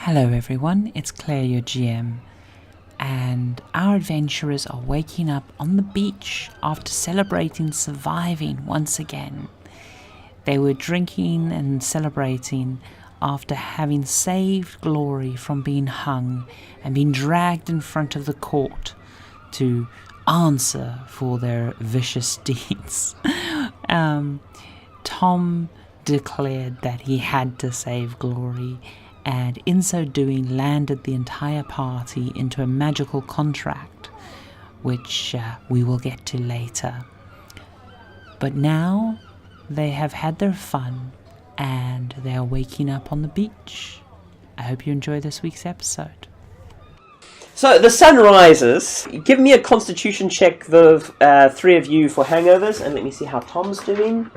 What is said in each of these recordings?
Hello everyone, it's Claire, your GM, and our adventurers are waking up on the beach after celebrating surviving once again. They were drinking and celebrating after having saved Glory from being hung and being dragged in front of the court to answer for their vicious deeds. Tom declared that he had to save Glory, and in so doing landed the entire party into a magical contract, which we will get to later. But now they have had their fun and they are waking up on the beach. I hope you enjoy this week's episode. So the sun rises. Give me a constitution check, the three of you, for hangovers, and let me see how Tom's doing.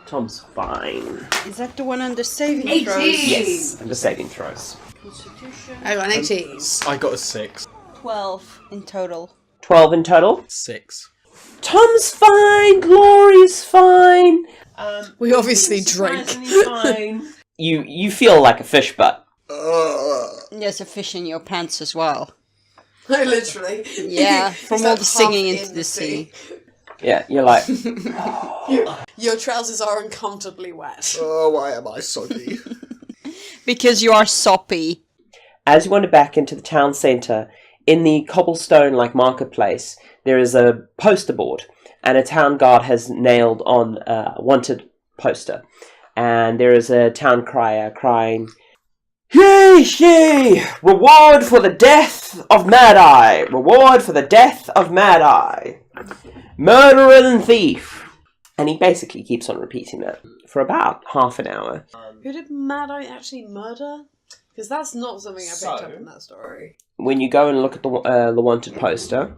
Tom's fine. Is that the one under saving throws? Yes, under saving throws. Constitution. I got an 18. I got a 6. 12 in total. 12 in total. 6. Tom's fine. Glory's fine. We obviously drink. Fine. You feel like a fish butt. There's a fish in your pants as well. No, literally. Yeah, from all the singing into the sea. Yeah, you're like... Your trousers are uncomfortably wet. Oh, why am I soggy? Because you are soppy. As you wander back into the town centre, in the cobblestone-like marketplace, there is a poster board, and a town guard has nailed on a wanted poster. And there is a town crier crying, "Yea, yea! Reward for the death of Mad Eye! Reward for the death of Mad Eye! Murderer and thief!" And he basically keeps on repeating that for about half an hour. Who did Mad Eye actually murder? Because that's not something I picked up in that story. When you go and look at the wanted poster,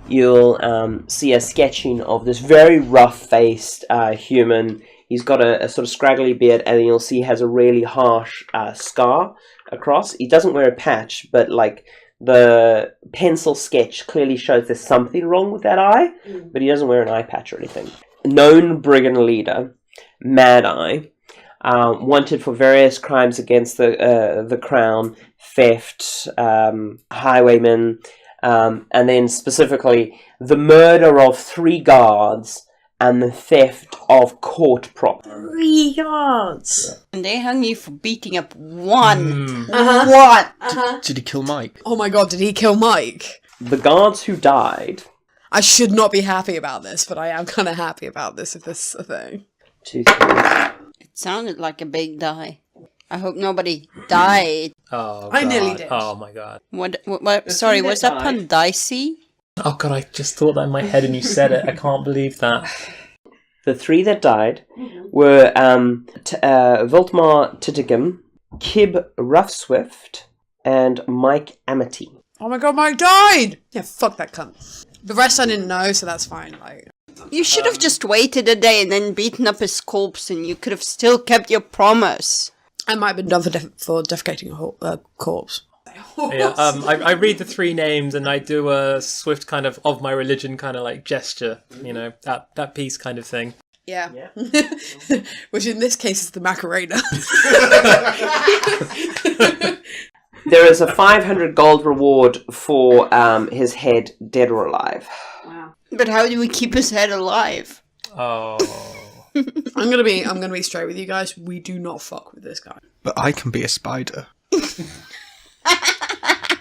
you'll see a sketching of this very rough-faced human. He's got a sort of scraggly beard, and you'll see he has a really harsh scar across. He doesn't wear a patch, but like the pencil sketch clearly shows there's something wrong with that eye, but he doesn't wear an eye patch or anything. Known brigand leader, Mad Eye, wanted for various crimes against the crown, theft, highwaymen, and then specifically the murder of 3 guards and the theft of court property. 3 guards! And they hung you for beating up one. What? Did he kill Mike? Oh my god, did he kill Mike? The guards who died... I should not be happy about this, but I am kind of happy about this if this is a thing. 2, 3... It sounded like a big die. I hope nobody died. Oh, I God. nearly did. Oh, my God. What sorry, was that pun dicey? Oh, God, I just thought that in my head and you said it. I can't believe that. The 3 that died were Voltmar Tittigum, Kib Roughswift, and Mike Amity. Oh my god, Mike died! Yeah, fuck that cunt. The rest I didn't know, so that's fine. Like, You should have just waited a day and then beaten up his corpse, and you could have still kept your promise. I might have been done for defecating a corpse. Yeah, I read the 3 names and I do a swift kind of my religion kind of like gesture, you know, that piece kind of thing. Yeah. Which in this case is the Macarena. There is a 500 gold reward for his head, dead or alive. Wow. But how do we keep his head alive? Oh. I'm gonna be straight with you guys. We do not fuck with this guy. But I can be a spider.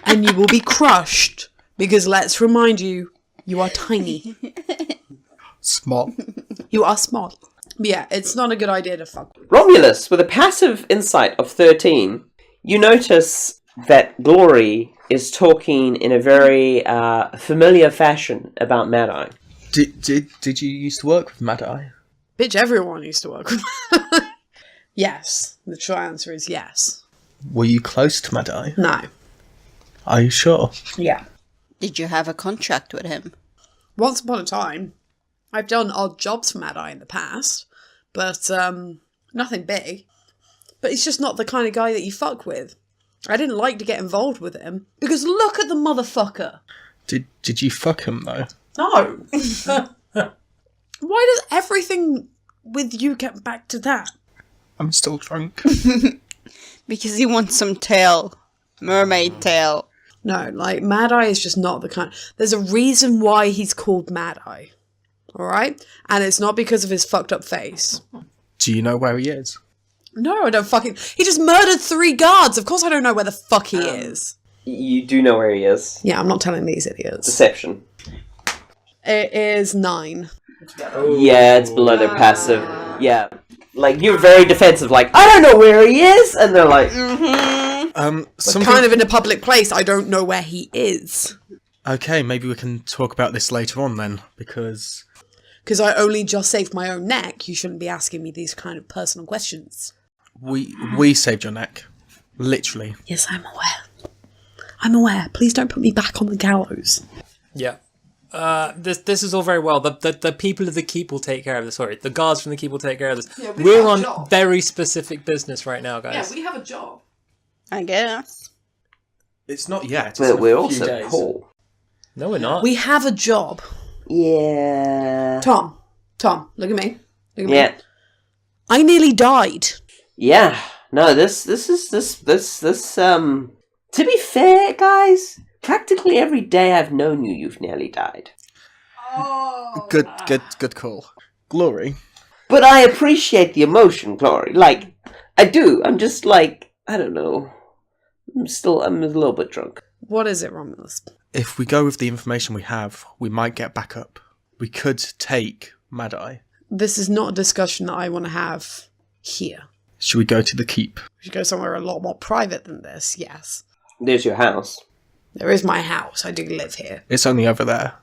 And you will be crushed, because let's remind you, you are tiny. Small. You are small. But yeah, it's not a good idea to fuck with. Romulus, with a passive insight of 13, you notice that Glory is talking in a very familiar fashion about Mad Eye. Did you used to work with Mad Eye? Bitch, everyone used to work with. Yes. The true answer is yes. Were you close to Mad Eye? No. Are you sure? Yeah. Did you have a contract with him? Once upon a time, I've done odd jobs for Mad Eye in the past, but nothing big. But he's just not the kind of guy that you fuck with. I didn't like to get involved with him, because look at the motherfucker. Did you fuck him though? No. Why does everything with you get back to that? I'm still drunk. Because he wants some tail. Mermaid tail. No, like, Mad Eye is just not the kind... There's a reason why he's called Mad Eye. Alright? And it's not because of his fucked up face. Do you know where he is? No, I don't fucking... He just murdered 3 guards! Of course I don't know where the fuck he is. You do know where he is. Yeah, I'm not telling these idiots. Deception. It is 9. Yeah, it's below their passive. Yeah. Like, you're very defensive, like, I don't know where he is! And they're like... Something... Kind of in a public place, I don't know where he is. Okay, maybe we can talk about this later on then, because... Because I only just saved my own neck, you shouldn't be asking me these kind of personal questions. We saved your neck. Literally. Yes, I'm aware. I'm aware. Please don't put me back on the gallows. Yeah. This is all very well. The people of the keep will take care of this. Sorry, the guards from the keep will take care of this. Yeah, we We're have a on job. very specific business right now, guys. we have a job. I guess. It's not yet. It's But we're in a few also days. poor. No, we're not. We have a job. Yeah. Tom, look at me. Look at me. Yeah. I nearly died. Yeah. No, this, to be fair, guys, practically every day I've known you, you've nearly died. Good call. Glory. But I appreciate the emotion, Glory. Like, I do. I'm just like, I don't know. I'm a little bit drunk. What is it, Romulus? If we go with the information we have, we might get back up. We could take Mad Eye. This is not a discussion that I want to have here. Should we go to the keep? We should go somewhere a lot more private than this, yes. There's your house. There is my house. I do live here. It's only over there.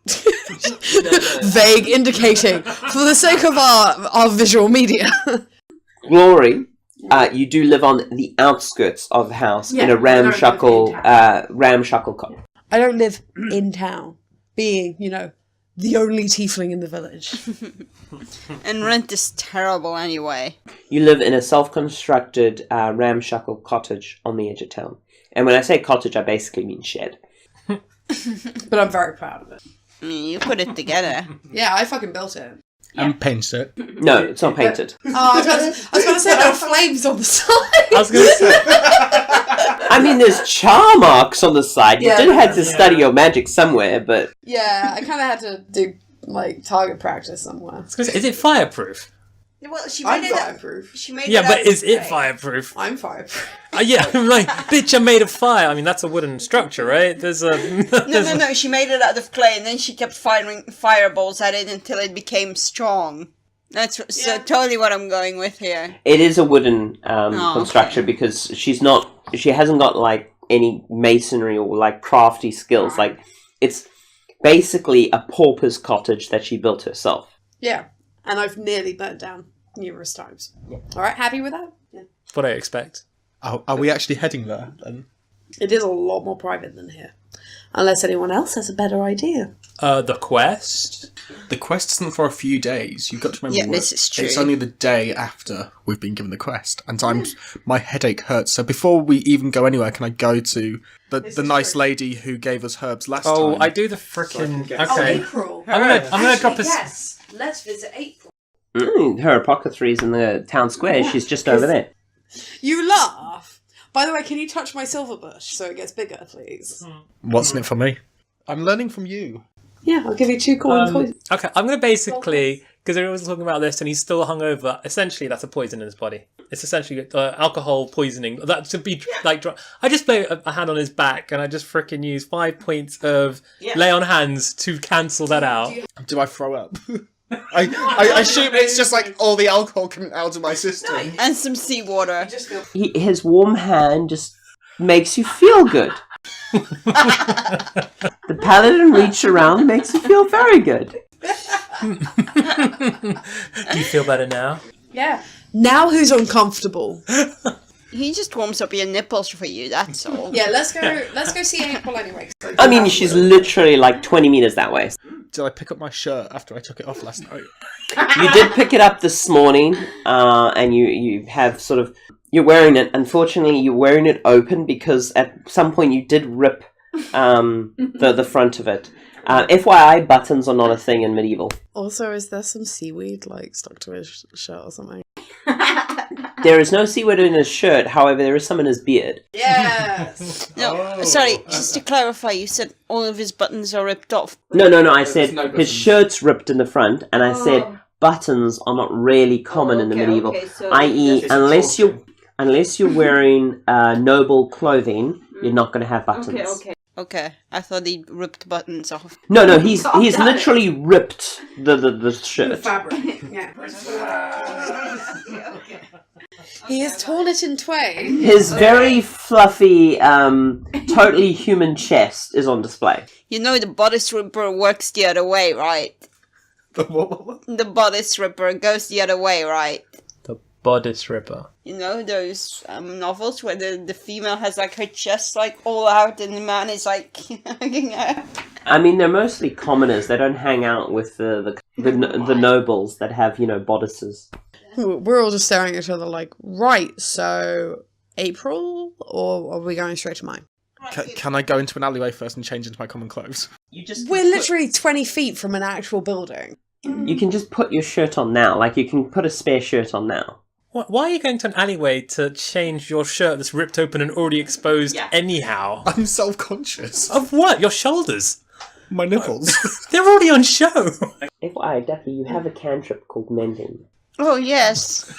Vague indicating, for the sake of our visual media. Glory, you do live on the outskirts of the house in a ramshackle cottage. I don't live in town, being, the only tiefling in the village. And rent is terrible anyway. You live in a self-constructed ramshackle cottage on the edge of town. And when I say cottage, I basically mean shed. But I'm very proud of it. I mean, you put it together. Yeah, I fucking built it. And paint it. No, it's not painted. Oh, I was going to say there are flames on the side. I was going to say. I mean, there's char marks on the side. You Yeah, did have to study your magic somewhere, but... Yeah, I kind of had to do, target practice somewhere. Is it fireproof? Well, she I'm made it. fireproof. She made Yeah, it. but out is of it clay. fireproof? I'm fireproof. Yeah, I'm like, bitch, I made of fire. I mean, that's a wooden structure, right? There's a... No. She made it out of clay, and then she kept firing fireballs at it until it became strong. That's totally what I'm going with here. It is a wooden Oh, construction okay. because she hasn't got, any masonry or, crafty skills. It's basically a pauper's cottage that she built herself. Yeah, and I've nearly burnt down numerous times. Yeah. All right, happy with that? Yeah. What I expect. Are we actually heading there then? It is a lot more private than here. Unless anyone else has a better idea. The quest? The quest isn't for a few days. You've got to remember. Yeah, this is true. It's only the day after we've been given the quest, and my headache hurts. So before we even go anywhere, can I go to the nice lady who gave us herbs last time? Oh, I do the frickin'... Okay. April. I'm gonna drop a... Yes, let's visit April. Her apothecary's in the town square. She's just over there. You laugh. By the way, can you touch my silver bush so it gets bigger, please? What's in it for me? I'm learning from you. Yeah, I'll give you 2 coins. Okay, I'm going to basically, because everyone's talking about this and he's still hungover, essentially that's a poison in his body. It's essentially alcohol poisoning. That to be I just lay a hand on his back and I just frickin' use 5 points of lay on hands to cancel that out. Do I throw up? I assume it's just all the alcohol coming out of my system. And some seawater. His warm hand just makes you feel good. The paladin reach around makes you feel very good. Do you feel better now? Yeah. Now who's uncomfortable? He just warms up your nipples for you, that's all. Yeah, let's go see April anyway. I mean, she's literally 20 meters that way. Did I pick up my shirt after I took it off last night? You did pick it up this morning, and you have you're wearing it. Unfortunately, you're wearing it open because at some point you did rip the front of it. FYI, buttons are not a thing in medieval. Also, is there some seaweed stuck to his shirt or something? There is no C word in his shirt, however, there is some in his beard. Yes. No, sorry, just to clarify, you said all of his buttons are ripped off. No, I said no his buttons. shirt's ripped in the front, and I said buttons are not really common in the medieval, i.e., unless you're wearing noble clothing, you're not going to have buttons. Okay, I thought he ripped buttons off. No, he's literally ripped the shirt. Fabric. Yeah. He has torn it in twain. His very fluffy, totally human chest is on display. You know the bodice ripper works the other way, right? What? The bodice ripper goes the other way, right? The bodice ripper. You know those novels where the female has like her chest like all out and the man is like hanging out? I mean, they're mostly commoners. They don't hang out with the nobles that have, bodices. We're all just staring at each other like, right, so April? Or are we going straight to mine? Can I go into an alleyway first and change into my common clothes? We're literally 20 feet from an actual building. You can just put your shirt on now. Like, you can put a spare shirt on now. Why are you going to an alleyway to change your shirt that's ripped open and already exposed anyhow? I'm self-conscious. Of what? Your shoulders? My nipples. They're already on show. FYI, Ducky, you have a cantrip called mending. Oh, yes.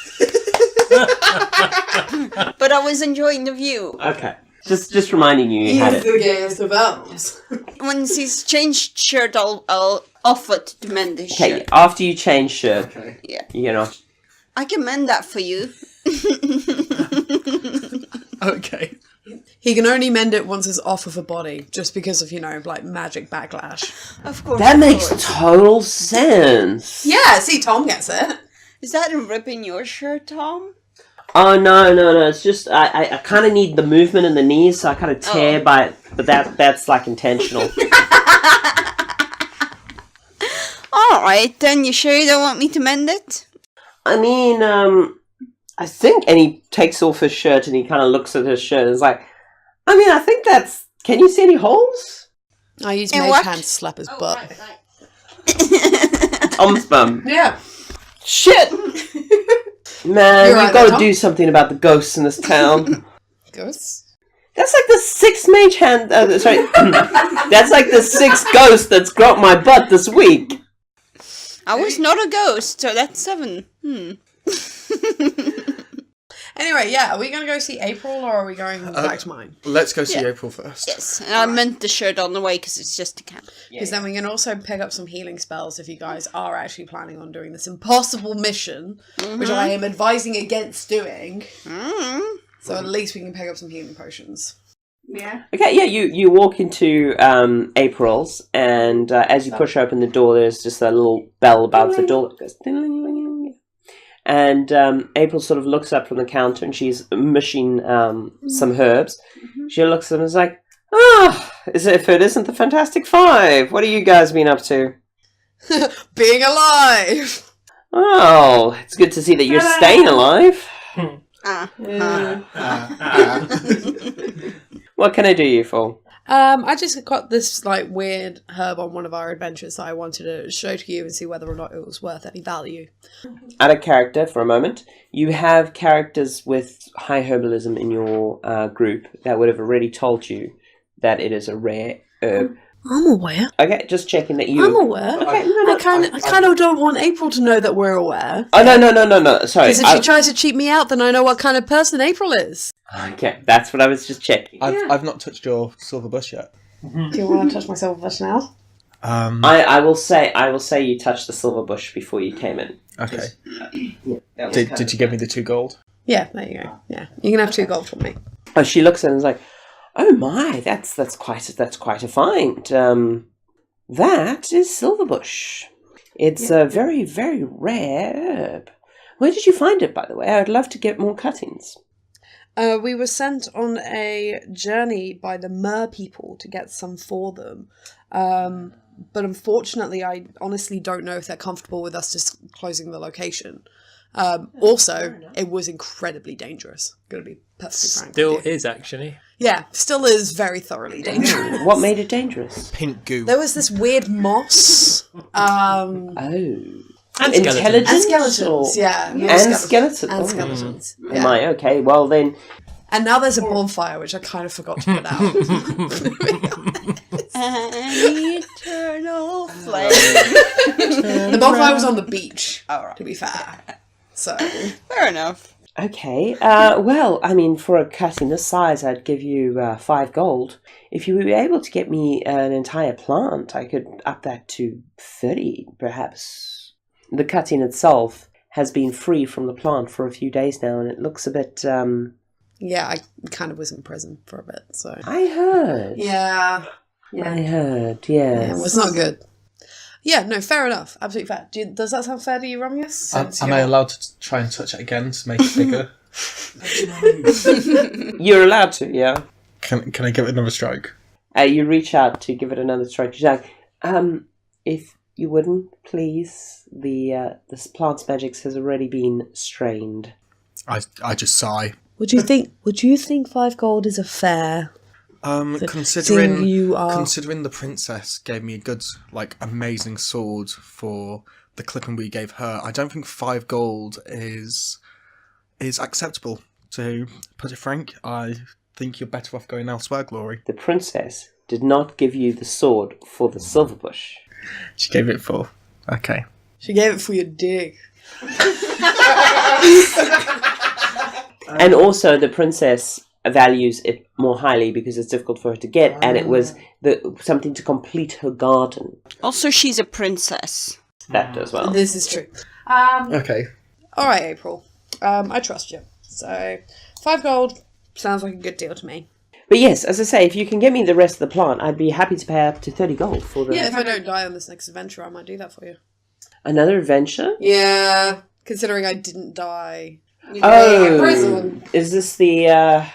But I was enjoying the view. Okay. Just reminding you had it. the gayest of elves. Once he's changed shirt, I'll offer to mend his Okay, shirt. after you change shirt, Yeah. I can mend that for you. Okay. He can only mend it once it's off of a body, just because of, like, magic backlash. Of course. That of makes course. total sense. Yeah, see, Tom gets it. Is that a rip in your shirt, Tom? Oh, no. It's just, I kind of need the movement in the knees, so I kind of tear by it. But that's like, intentional. Alright, then you sure you don't want me to mend it? I mean, I think, and he takes off his shirt and he kind of looks at his shirt and is like, I mean, I think that's, can you see any holes? I use In mage what? hand to slap his butt. Tom's bum. Yeah. Shit! Man, You're we've right got there, to Tom. do something about the ghosts in this town. Ghosts? That's like the sixth mage hand, sorry. That's like the sixth ghost that's got my butt this week. I was not a ghost, so that's 7. Anyway, yeah, are we going to go see April or are we going back to mine? Let's go see Yeah. April first. Yes, and I meant the shirt on the way because it's just a camp. Because then we can also pick up some healing spells if you guys are actually planning on doing this impossible mission, which I am advising against doing. So at least we can pick up some healing potions. Yeah. Okay, yeah, you walk into April's, and as you push open the door, there's just a little bell above the door that goes ding-a-ling-a-ling. And April sort of looks up from the counter, and she's mushing some herbs. She looks at them and is like, as if it isn't the Fantastic Five. What have you guys been up to? Being alive! Oh, it's good to see that you're staying alive. What can I do you for? I just got this like weird herb on one of our adventures that I wanted to show to you and see whether or not it was worth any value. Out of character for a moment, you have characters with high herbalism in your group that would have already told you that it is a rare herb. I'm aware. Okay, just checking that you... I'm aware. Okay, no. I kind of don't want April to know that we're aware. Oh, no, sorry. Because if she tries to cheat me out, then I know what kind of person April is. Okay, that's what I was just checking. I've not touched your silver bush yet. Do you want to touch my silver bush now? I will say you touched the silver bush before you came in. Okay. Did you give me the 2 gold? Yeah, there you go. Yeah, you can have 2 gold from me. Oh, she looks at it and is like, oh my, that's quite a find. That is silverbush. It's a very, very rare herb. Where did you find it, by the way? I'd love to get more cuttings. We were sent on a journey by the Mer people to get some for them. But unfortunately, I honestly don't know if they're comfortable with us disclosing the location. Also, it was incredibly dangerous. Gonna be perfectly frank. Still with you. is, actually. Yeah, still is very thoroughly dangerous. What made it dangerous? Pink goo. There was this weird moss. Oh. And skeletons. Intelligence? And skeletons, or- yeah. And skeletons. And Oh. skeletons. Am Yeah. I? Okay, well then... And now there's a bonfire, which I kind of forgot to put out. An eternal flame. The bonfire was on the beach, Alright. to be fair. So, Fair enough. Okay, well, I mean, for a cutting this size, I'd give you 5 gold. If you were able to get me an entire plant, I could up that to 30, perhaps. The cutting itself has been free from the plant for a few days now, and it looks a bit, yeah, I kind of was in prison for a bit, so. I heard. Yeah. I heard, yes. Yeah, it was not good. Yeah, no, fair enough. Absolutely fair. Does that sound fair to you, Romulus? Am I allowed to try and touch it again to make it bigger? You're allowed to, yeah. Can I give it another stroke? You reach out to give it another stroke. You're like, if you wouldn't, please, this plant's magics has already been strained. I just sigh. Would you think 5 gold is a fair? Considering you are- considering the princess gave me a good, amazing sword for the clipping we gave her, I don't think 5 gold is acceptable. To put it frank, I think you're better off going elsewhere, Glory. The princess did not give you the sword for the silver bush. She gave it for. Okay. She gave it for your dick. And also, the princess values it more highly because it's difficult for her to get, and it was something to complete her garden. Also, she's a princess. That as well. This is true. Okay. All right, April. I trust you. So, 5 gold sounds like a good deal to me. But yes, as I say, if you can get me the rest of the plant, I'd be happy to pay up to 30 gold for the... Yeah, if I don't die on this next adventure, I might do that for you. Another adventure? Yeah, considering I didn't die. Oh, Prison. is this the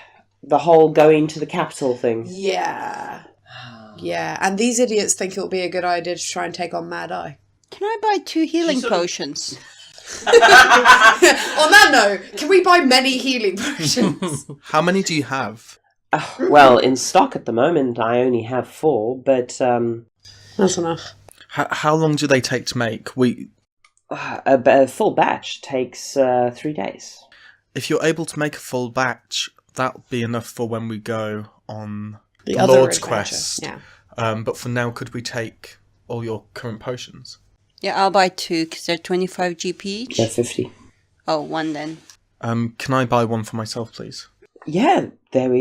whole going to the capital thing? Yeah. Yeah, and these idiots think it'll be a good idea to try and take on Mad Eye. Can I buy 2 healing potions? On that note, can we buy many healing potions? How many do you have? Well, in stock at the moment, I only have 4, but That's enough. How long do they take to make? a full batch takes 3 days. If you're able to make a full batch, that'll be enough for when we go on the other Lord's adventure, quest. yeah. But for now, could we take all your current potions? Yeah, I'll buy 2 because they're 25 GP each. They're 50. Oh, 1 then. Can I buy one for myself, please? Yeah, there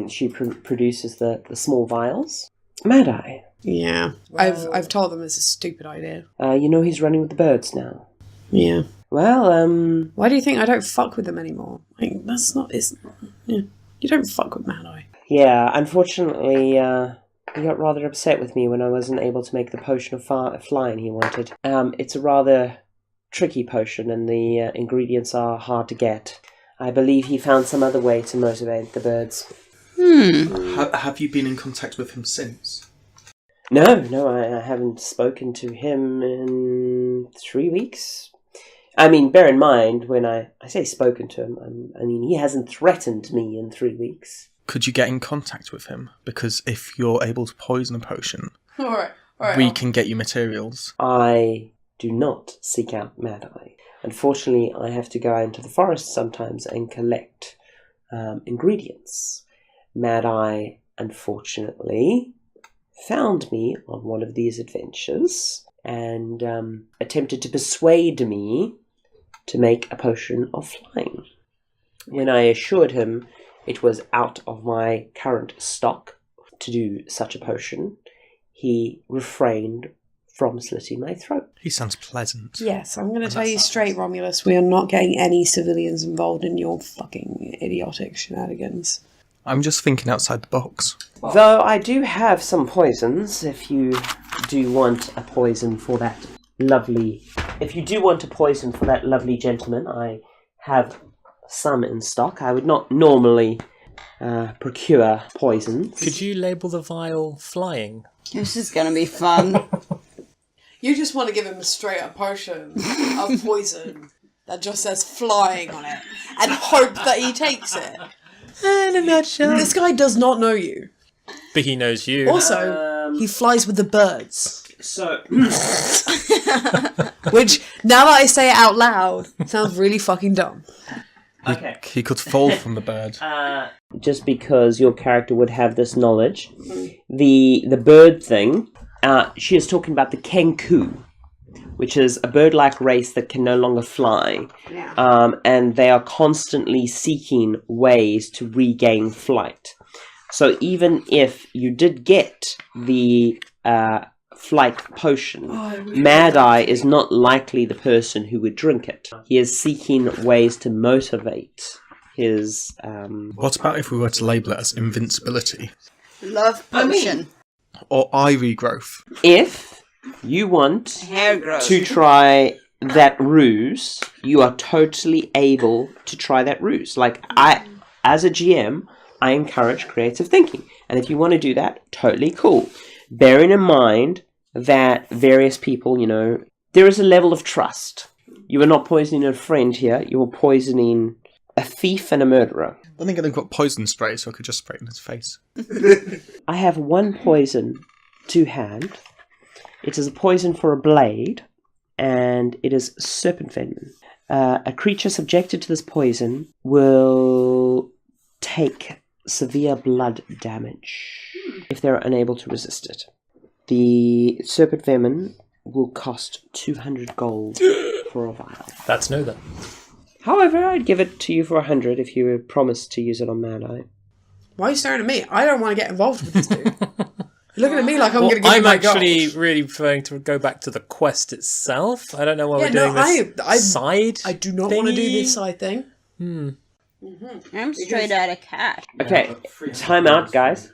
she produces the small vials. Mad Eye. Yeah. I've told them it's a stupid idea. He's running with the birds now. Yeah. Well, Why do you think I don't fuck with them anymore? That's not... Yeah. You don't fuck with Mad Eye. yeah, unfortunately, he got rather upset with me when I wasn't able to make the potion of flying he wanted. It's a rather tricky potion, and the ingredients are hard to get. I believe he found some other way to motivate the birds. Have you been in contact with him since? No, I haven't spoken to him in 3 weeks. I mean, bear in mind, when I say spoken to him, I mean, he hasn't threatened me in 3 weeks. Could you get in contact with him? Because if you're able to poison a potion, All right. we can get you materials. I do not seek out Mad Eye. Unfortunately, I have to go out into the forest sometimes and collect ingredients. Mad Eye, unfortunately, found me on one of these adventures and attempted to persuade me to make a potion of flying. When I assured him it was out of my current stock to do such a potion, he refrained from slitting my throat. He sounds pleasant. Yes, I'm going to tell you straight, Romulus, we are not getting any civilians involved in your fucking idiotic shenanigans. I'm just thinking outside the box. Though I do have some poisons, if you do want a poison for that lovely... If you do want a poison for that lovely gentleman, I have some in stock. I would not normally procure poisons. Could you label the vial flying? This is going to be fun. You just want to give him a straight up potion of poison that just says flying on it and hope that he takes it. In a nutshell. This guy does not know you. But he knows you. Also, he flies with the birds. So, Which, now that I say it out loud, sounds really fucking dumb. okay. He could fall from the bird. Just because your character would have this knowledge, the bird thing, she is talking about the kenku, which is a bird-like race that can no longer fly. And they are constantly seeking ways to regain flight. So even if you did get the flight potion, Mad Eye is not likely the person who would drink it. He is seeking ways to motivate his... What about if we were to label it as invincibility? Love potion. Or eye regrowth? If you want Hair growth. to try that ruse, you are totally able to try that ruse. Like, as a GM, I encourage creative thinking. And if you want to do that, totally cool. Bearing in mind that various people, there is a level of trust. You are not poisoning a friend here. You are poisoning a thief and a murderer. I think I've got poison spray, so I could just spray it in his face. I have one poison to hand. It is a poison for a blade, and it is serpent venom. A creature subjected to this poison will take severe blood damage if they're unable to resist it. The serpent venom will cost 200 gold for a vial. That's no then. However, I'd give it to you for 100 if you promised to use it on Mad Eye. Why are you staring at me? I don't want to get involved with this dude. You're looking at me like I'm going to give you I'm my actually gold. really preferring to go back to the quest itself. I don't know why Yeah, we're doing no, this side. I do not want to do thingy. this side thing. I'm straight out of cash. Okay, time out, guys.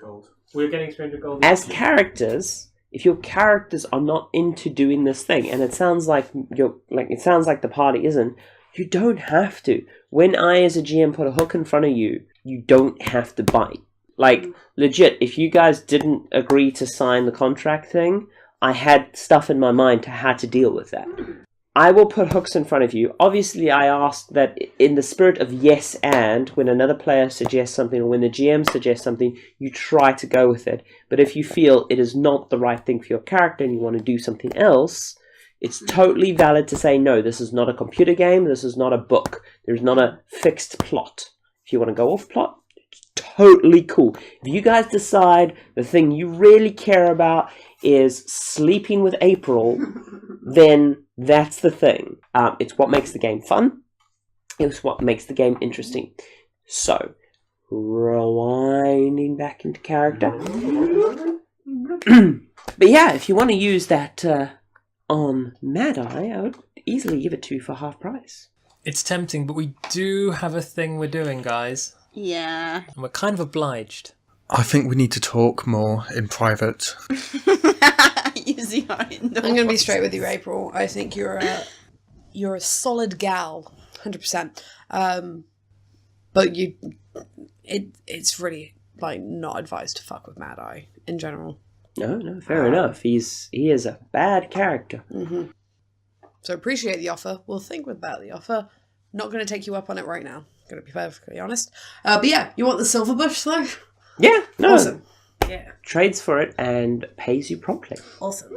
We're getting 300 gold. As characters, if your characters are not into doing this thing, and it sounds like the party isn't, you don't have to. When I, as a GM, put a hook in front of you, you don't have to bite. Like, legit, if you guys didn't agree to sign the contract thing, I had stuff in my mind to how to deal with that. I will put hooks in front of you. Obviously, I ask that in the spirit of yes and, when another player suggests something or when the GM suggests something, you try to go with it. But if you feel it is not the right thing for your character and you want to do something else, it's totally valid to say, no, this is not a computer game, this is not a book, there's not a fixed plot. If you want to go off plot, it's totally cool. If you guys decide the thing you really care about is sleeping with April, then that's the thing. It's what makes the game fun. It's what makes the game interesting. So, rewinding back into character. But yeah, if you want to use that on Mad Eye, I would easily give it to you for half price. It's tempting, but we do have a thing we're doing, guys. Yeah. And we're kind of obliged. I think we need to talk more in private. Using our indoors. I'm going to be straight with you, April. I think you're a solid gal, 100%. But it's really not advised to fuck with Mad Eye in general. No, fair enough. He is a bad character. Mm-hmm. So appreciate the offer. We'll think about the offer. Not going to take you up on it right now. Going to be perfectly honest. But yeah, you want the silver bush though? Yeah, no. Awesome. Yeah. Trades for it and pays you promptly. Awesome.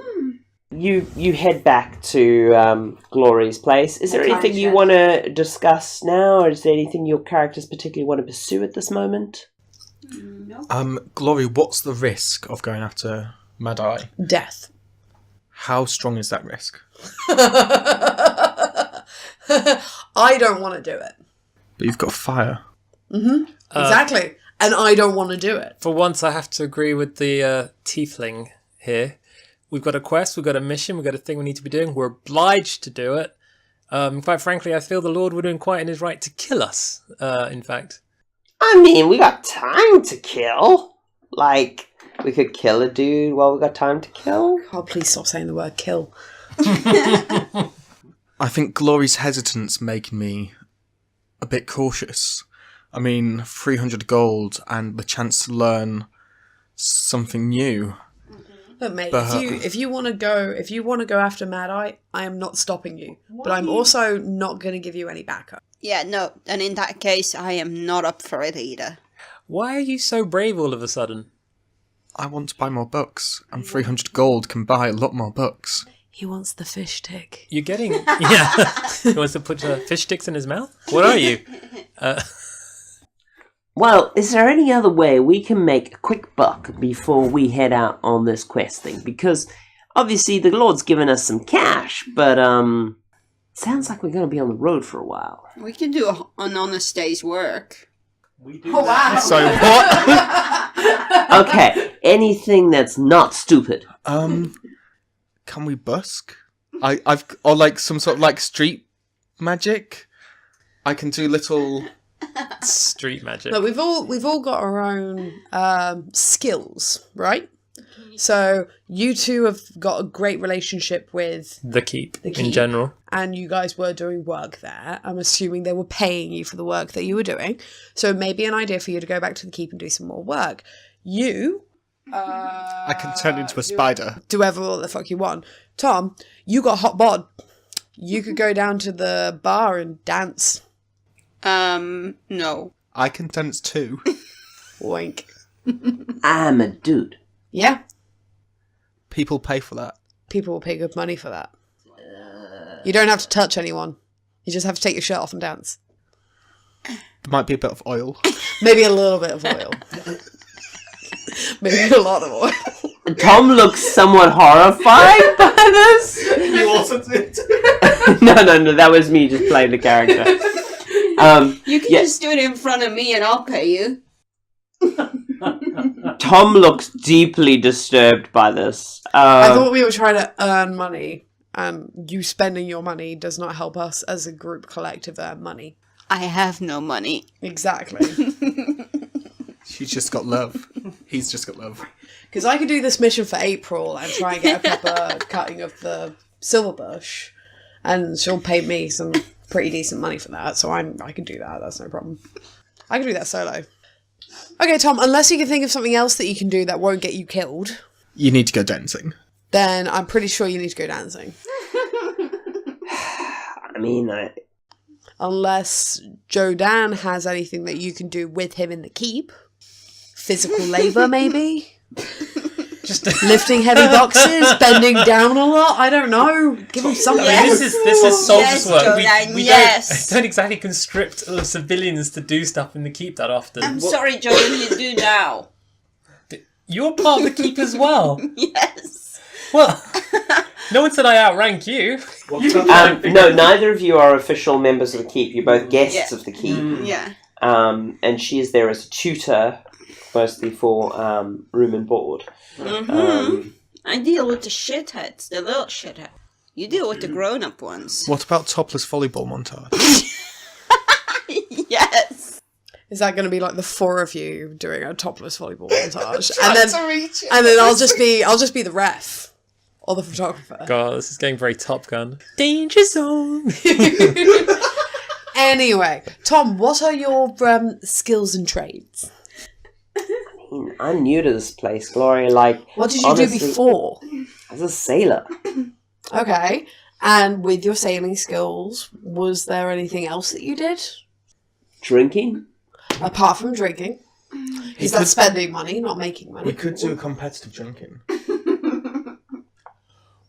You head back to Glory's place. Is there anything you want to discuss now, or is there anything your characters particularly want to pursue at this moment? No. Glory, what's the risk of going after Mad Eye? Death. How strong is that risk? I don't want to do it. But you've got fire. Mm-hmm. Exactly. And I don't want to do it. For once, I have to agree with the tiefling here. We've got a quest, we've got a mission, we've got a thing we need to be doing. We're obliged to do it. Quite frankly, I feel the Lord would be quite in his right to kill us, in fact. I mean, we got time to kill. Like, we could kill a dude while we got time to kill. Oh, please stop saying the word kill. I think Glory's hesitance making me a bit cautious. I mean, 300 gold and the chance to learn something new. Look, mate, if you want to go after Mad Eye, I am not stopping you. But I'm also not going to give you any backup. Yeah, no. And in that case, I am not up for it either. Why are you so brave all of a sudden? I want to buy more books, and 300 gold can buy a lot more books. He wants the fish stick. You're getting... Yeah. He wants to put fish sticks in his mouth? What are you? Well, is there any other way we can make a quick buck before we head out on this quest thing? Because obviously the Lord's given us some cash, but sounds like we're going to be on the road for a while. We can do an honest day's work. Oh, wow. So what? Okay, anything that's not stupid. Can we busk? Or like some sort of like street magic. I can do little Street magic. Look, we've all got our own skills, right? So you two have got a great relationship with The keep, The in keep. general. and you guys were doing work there. I'm assuming they were paying you for the work that you were doing. So maybe an idea for you to go back to the keep and do some more work. You I can turn into a spider. do whatever the fuck you want. Tom, you got hot bod. You could go down to the bar and dance. No. I can dance too. Wink. I'm a dude. Yeah, People pay for that. people will pay good money for that. You don't have to touch anyone. You just have to take your shirt off and dance. There might be a bit of oil. Maybe a little bit of oil. Maybe a lot of oil. Tom looks somewhat horrified by this. You also did. No, that was me just playing the character. You can just do it in front of me and I'll pay you. Tom looks deeply disturbed by this. I thought we were trying to earn money, and you spending your money does not help us as a group collective earn money. I have no money. Exactly. She's just got love. He's just got love. Because I could do this mission for April and try and get a proper cutting of the silver bush, and she'll pay me some pretty decent money for that, so I can do that. That's no problem. I can do that solo. Okay, Tom, unless you can think of something else that you can do that won't get you killed, You need to go dancing. then I'm pretty sure you need to go dancing. I mean, Unless Jodan has anything that you can do with him in the keep. Physical labour, maybe? Just Lifting heavy boxes, bending down a lot, I don't know. Give him something. Yes. This is soldier's Yes, work. Jordan, We yes. don't exactly conscript civilians to do stuff in the keep that often. I'm sorry, Jordan, you do now. You're part of the keep as well. Yes. Well, no one said I outrank you. no, neither of you are official members of the keep. You're both guests of the keep. Yeah. And she is there as a tutor, mostly for room and board. I deal with the shitheads, the little shitheads. You deal with the grown-up ones. What about topless volleyball montage? Yes. Is that going to be like the four of you doing a topless volleyball montage? and then I'll just be the ref or the photographer. God, this is getting very Top Gun. Danger zone. Anyway, Tom, what are your skills and trades? I'm new to this place, Gloria. Like, What did you honestly, do before? as a sailor. Okay. And with your sailing skills, was there anything else that you did? Drinking? Apart from drinking? Is that spending money, not making money? We could do a competitive drinking.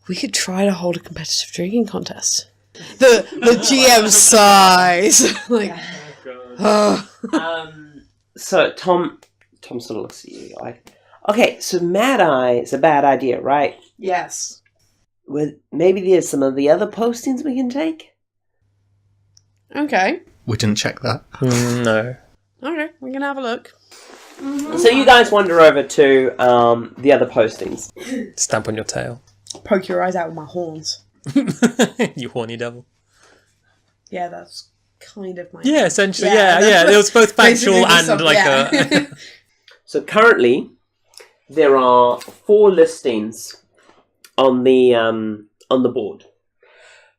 We could try to hold a competitive drinking contest. The GM sighs. Like, So Tom sort of looks at you like, okay, so Mad Eye is a bad idea, right? yes. Well, maybe there's some of the other postings we can take? Okay. We didn't check that. No. Okay, we can have a look. So you guys wander over to the other postings. Stamp on your tail. Poke your eyes out with my horns. You horny devil. Yeah, that's kind of my... Yeah, essentially. Yeah, Yeah. It was both factual basically just and like a. So currently, there are 4 listings on the board.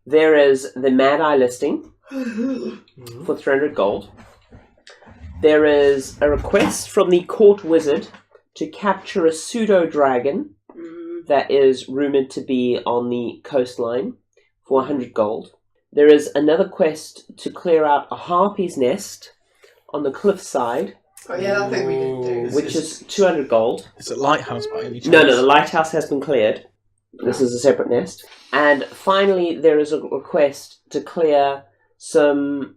There is the Mad Eye listing for 300 gold. There is a request from the court wizard to capture a pseudo dragon that is rumored to be on the coastline for 100 gold. There is another quest to clear out a harpy's nest on the cliffside Oh yeah, I think we did do. which is 200 gold. Is it lighthouse by any chance? No, the lighthouse has been cleared. This is a separate nest. And finally, there is a request to clear some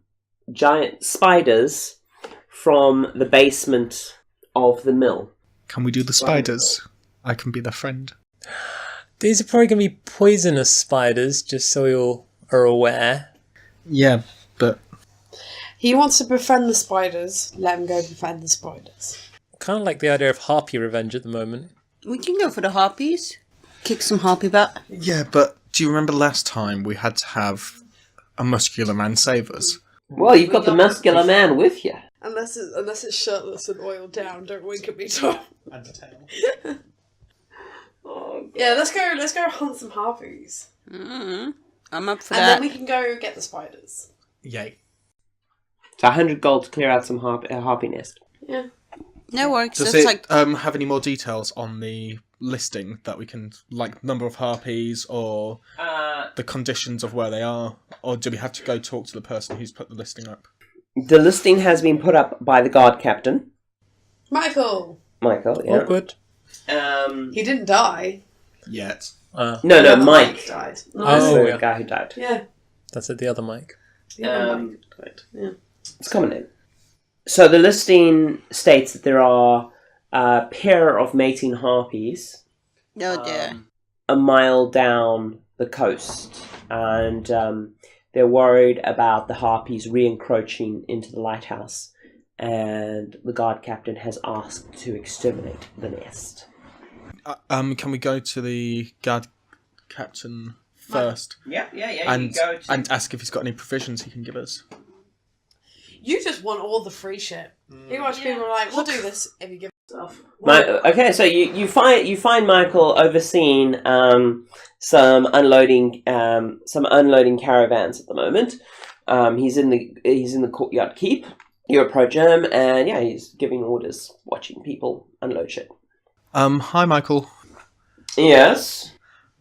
giant spiders from the basement of the mill. Can we do the spiders? I can be their friend. These are probably going to be poisonous spiders, just so you all are aware. Yeah, but He wants to befriend the spiders. Let him go befriend the spiders. Kind of like the idea of harpy revenge at the moment. We can go for the harpies. Kick some harpy butt. yeah, but do you remember last time we had to have a muscular man save us? Well, you've got the muscular man with you. Unless it's shirtless and oiled down. Don't wink at me, Tom. And the tail. Yeah, let's go hunt some harpies. I'm up for And that. then we can go get the spiders. Yay. So 100 gold to clear out some harpy nest. Yeah. No works. Does That's it like have any more details on the listing that we can, like number of harpies or the conditions of where they are? Or do we have to go talk to the person who's put the listing up? The listing has been put up by the guard captain, Michael! Michael. Yeah. Awkward. He didn't die. Yet. No, Another Mike. died. That's Oh, the yeah. guy who died. Yeah. That's it, the other mic. The other Um, Mike died. Yeah. It's a common name. So the listing states that there are a pair of mating harpies oh dear. a mile down the coast, and they're worried about the harpies re-encroaching into the lighthouse, and the guard captain has asked to exterminate the nest. Can we go to the guard captain first Yeah, and ask if he's got any provisions he can give us? You just want all the free shit. You watch people are like, we'll do this if you give us stuff. Okay, so you find Michael overseeing some unloading caravans at the moment. He's in the courtyard keep. You approach him, and yeah, he's giving orders, watching people unload shit. Hi Michael. Yes.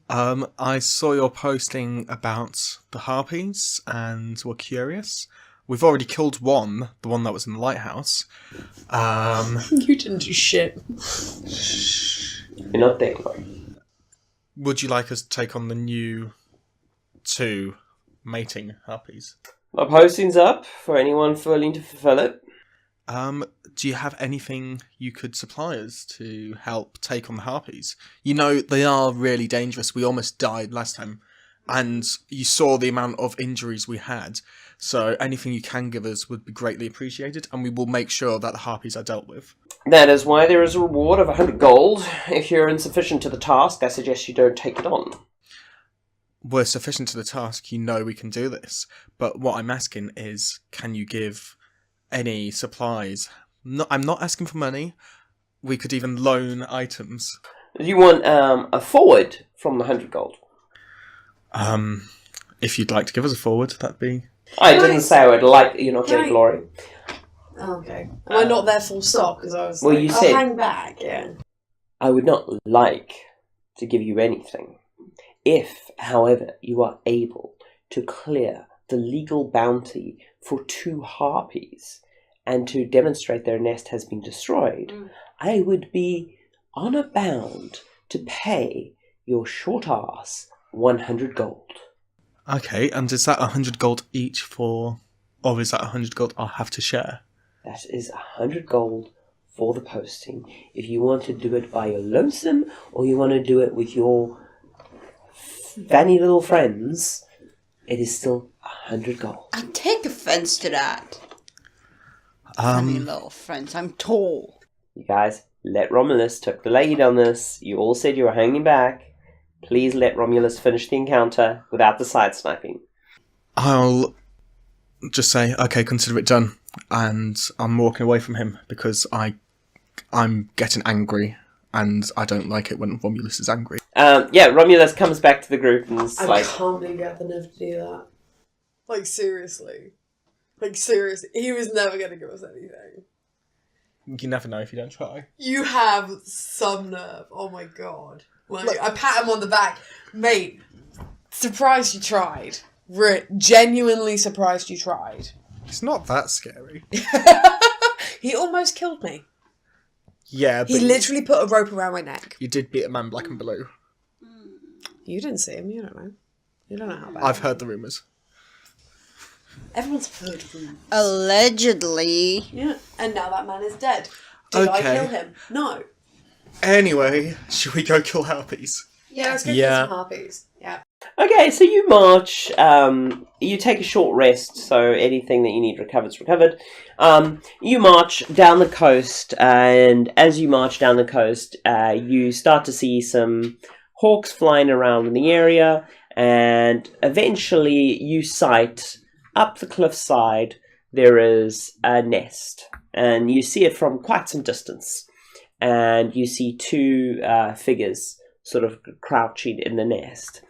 I saw your posting about the harpies and were curious. We've already killed one, the one that was in the lighthouse. You didn't do shit. You're not there, Chloe. Would you like us to take on the new 2 mating harpies? My posting's up for anyone willing to fulfill it. Do you have anything you could supply us to help take on the harpies? You know, they are really dangerous. We almost died last time. And you saw the amount of injuries we had. So anything you can give us would be greatly appreciated. And we will make sure that the harpies are dealt with. That is why there is a reward of 100 gold. If you're insufficient to the task, I suggest you don't take it on. We're sufficient to the task. You know we can do this. But what I'm asking is, can you give any supplies? No, I'm not asking for money. We could even loan items. Do you want a forward from the 100 gold? If you'd like to give us a forward, that'd be... I didn't say I would like... You're not getting glory. Okay. Am I not there full stop? Because I was Well, like, you I'll said- hang back, yeah. I would not like to give you anything. If, however, you are able to clear the legal bounty for 2 harpies and to demonstrate their nest has been destroyed, I would be honor bound to pay your short ass 100 gold. Okay, and is that 100 gold each for... Or is that 100 gold I'll have to share? That is 100 gold for the posting. If you want to do it by your lonesome, or you want to do it with your fanny little friends, it is still 100 gold. I take offense to that. Funny little friends. I'm tall. You guys, let Romulus took the lead on this. You all said you were hanging back. Please let Romulus finish the encounter without the side sniping. I'll just say, okay, consider it done. And I'm walking away from him because I'm getting angry. And I don't like it when Romulus is angry. Yeah, Romulus comes back to the group and is I like... can't believe you had the nerve to do that. Like, seriously. Like, seriously. He was never going to give us anything. You never know if you don't try. You have some nerve. Oh my god. Like, I pat him on the back. Mate, surprised you tried. Genuinely surprised you tried. It's not that scary. He almost almost killed me. Yeah, He but literally put a rope around my neck. you did beat a man black and blue. You didn't see him. You don't know. You don't know how bad. I've heard the rumours. Everyone's heard rumours. Allegedly. Yeah. And now that man is dead. Did I Okay. kill him? No. Anyway, should we go kill harpies? Yeah, let's go Yeah. kill some harpies. Yeah. Okay, so you march, you take a short rest, so anything that you need recovered's recovered. You march down the coast, and as you march down the coast, you start to see some hawks flying around in the area, and eventually you sight up the cliffside there is a nest, and you see it from quite some distance, and you see two figures sort of crouching in the nest.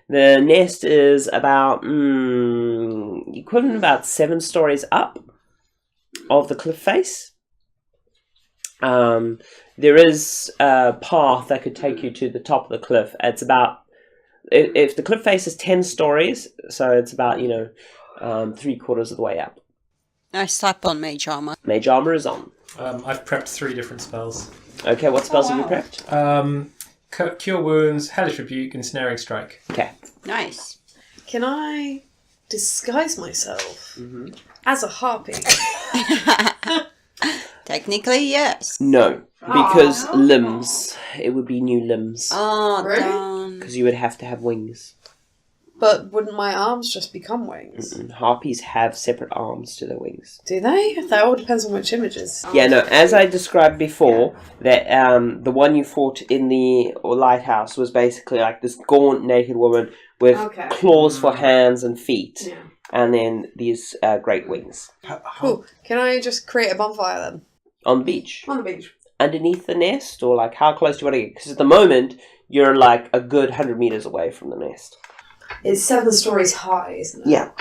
The nest is about equivalent about 7 stories up of the cliff face. There is a path that could take you to the top of the cliff. It's about, if the cliff face is 10 stories, so it's about 3/4 of the way up. I slap on mage armor. Mage armor is on. I've prepped 3 different spells. Okay, what spells have you wow. prepped? Cure Wounds, Hellish Rebuke, and Snaring Strike. Okay. Nice. Can I disguise myself as a harpy? Technically, yes. No, because limbs. It would be new limbs. Oh, Really? darn. Because you would have to have wings. But wouldn't my arms just become wings? Harpies have separate arms to their wings. Do they? That all depends on which images. Yeah, no, as I described before, that the one you fought in the lighthouse was basically like this gaunt, naked woman with Okay. claws for hands and feet, Yeah. and then these great wings. Cool. Can I just create a bonfire then? On the beach. On the beach. Underneath the nest, or like how close do you want to get? Because at the moment, you're like a good 100 meters away from the nest. It's 7 stories high, isn't it? Yeah.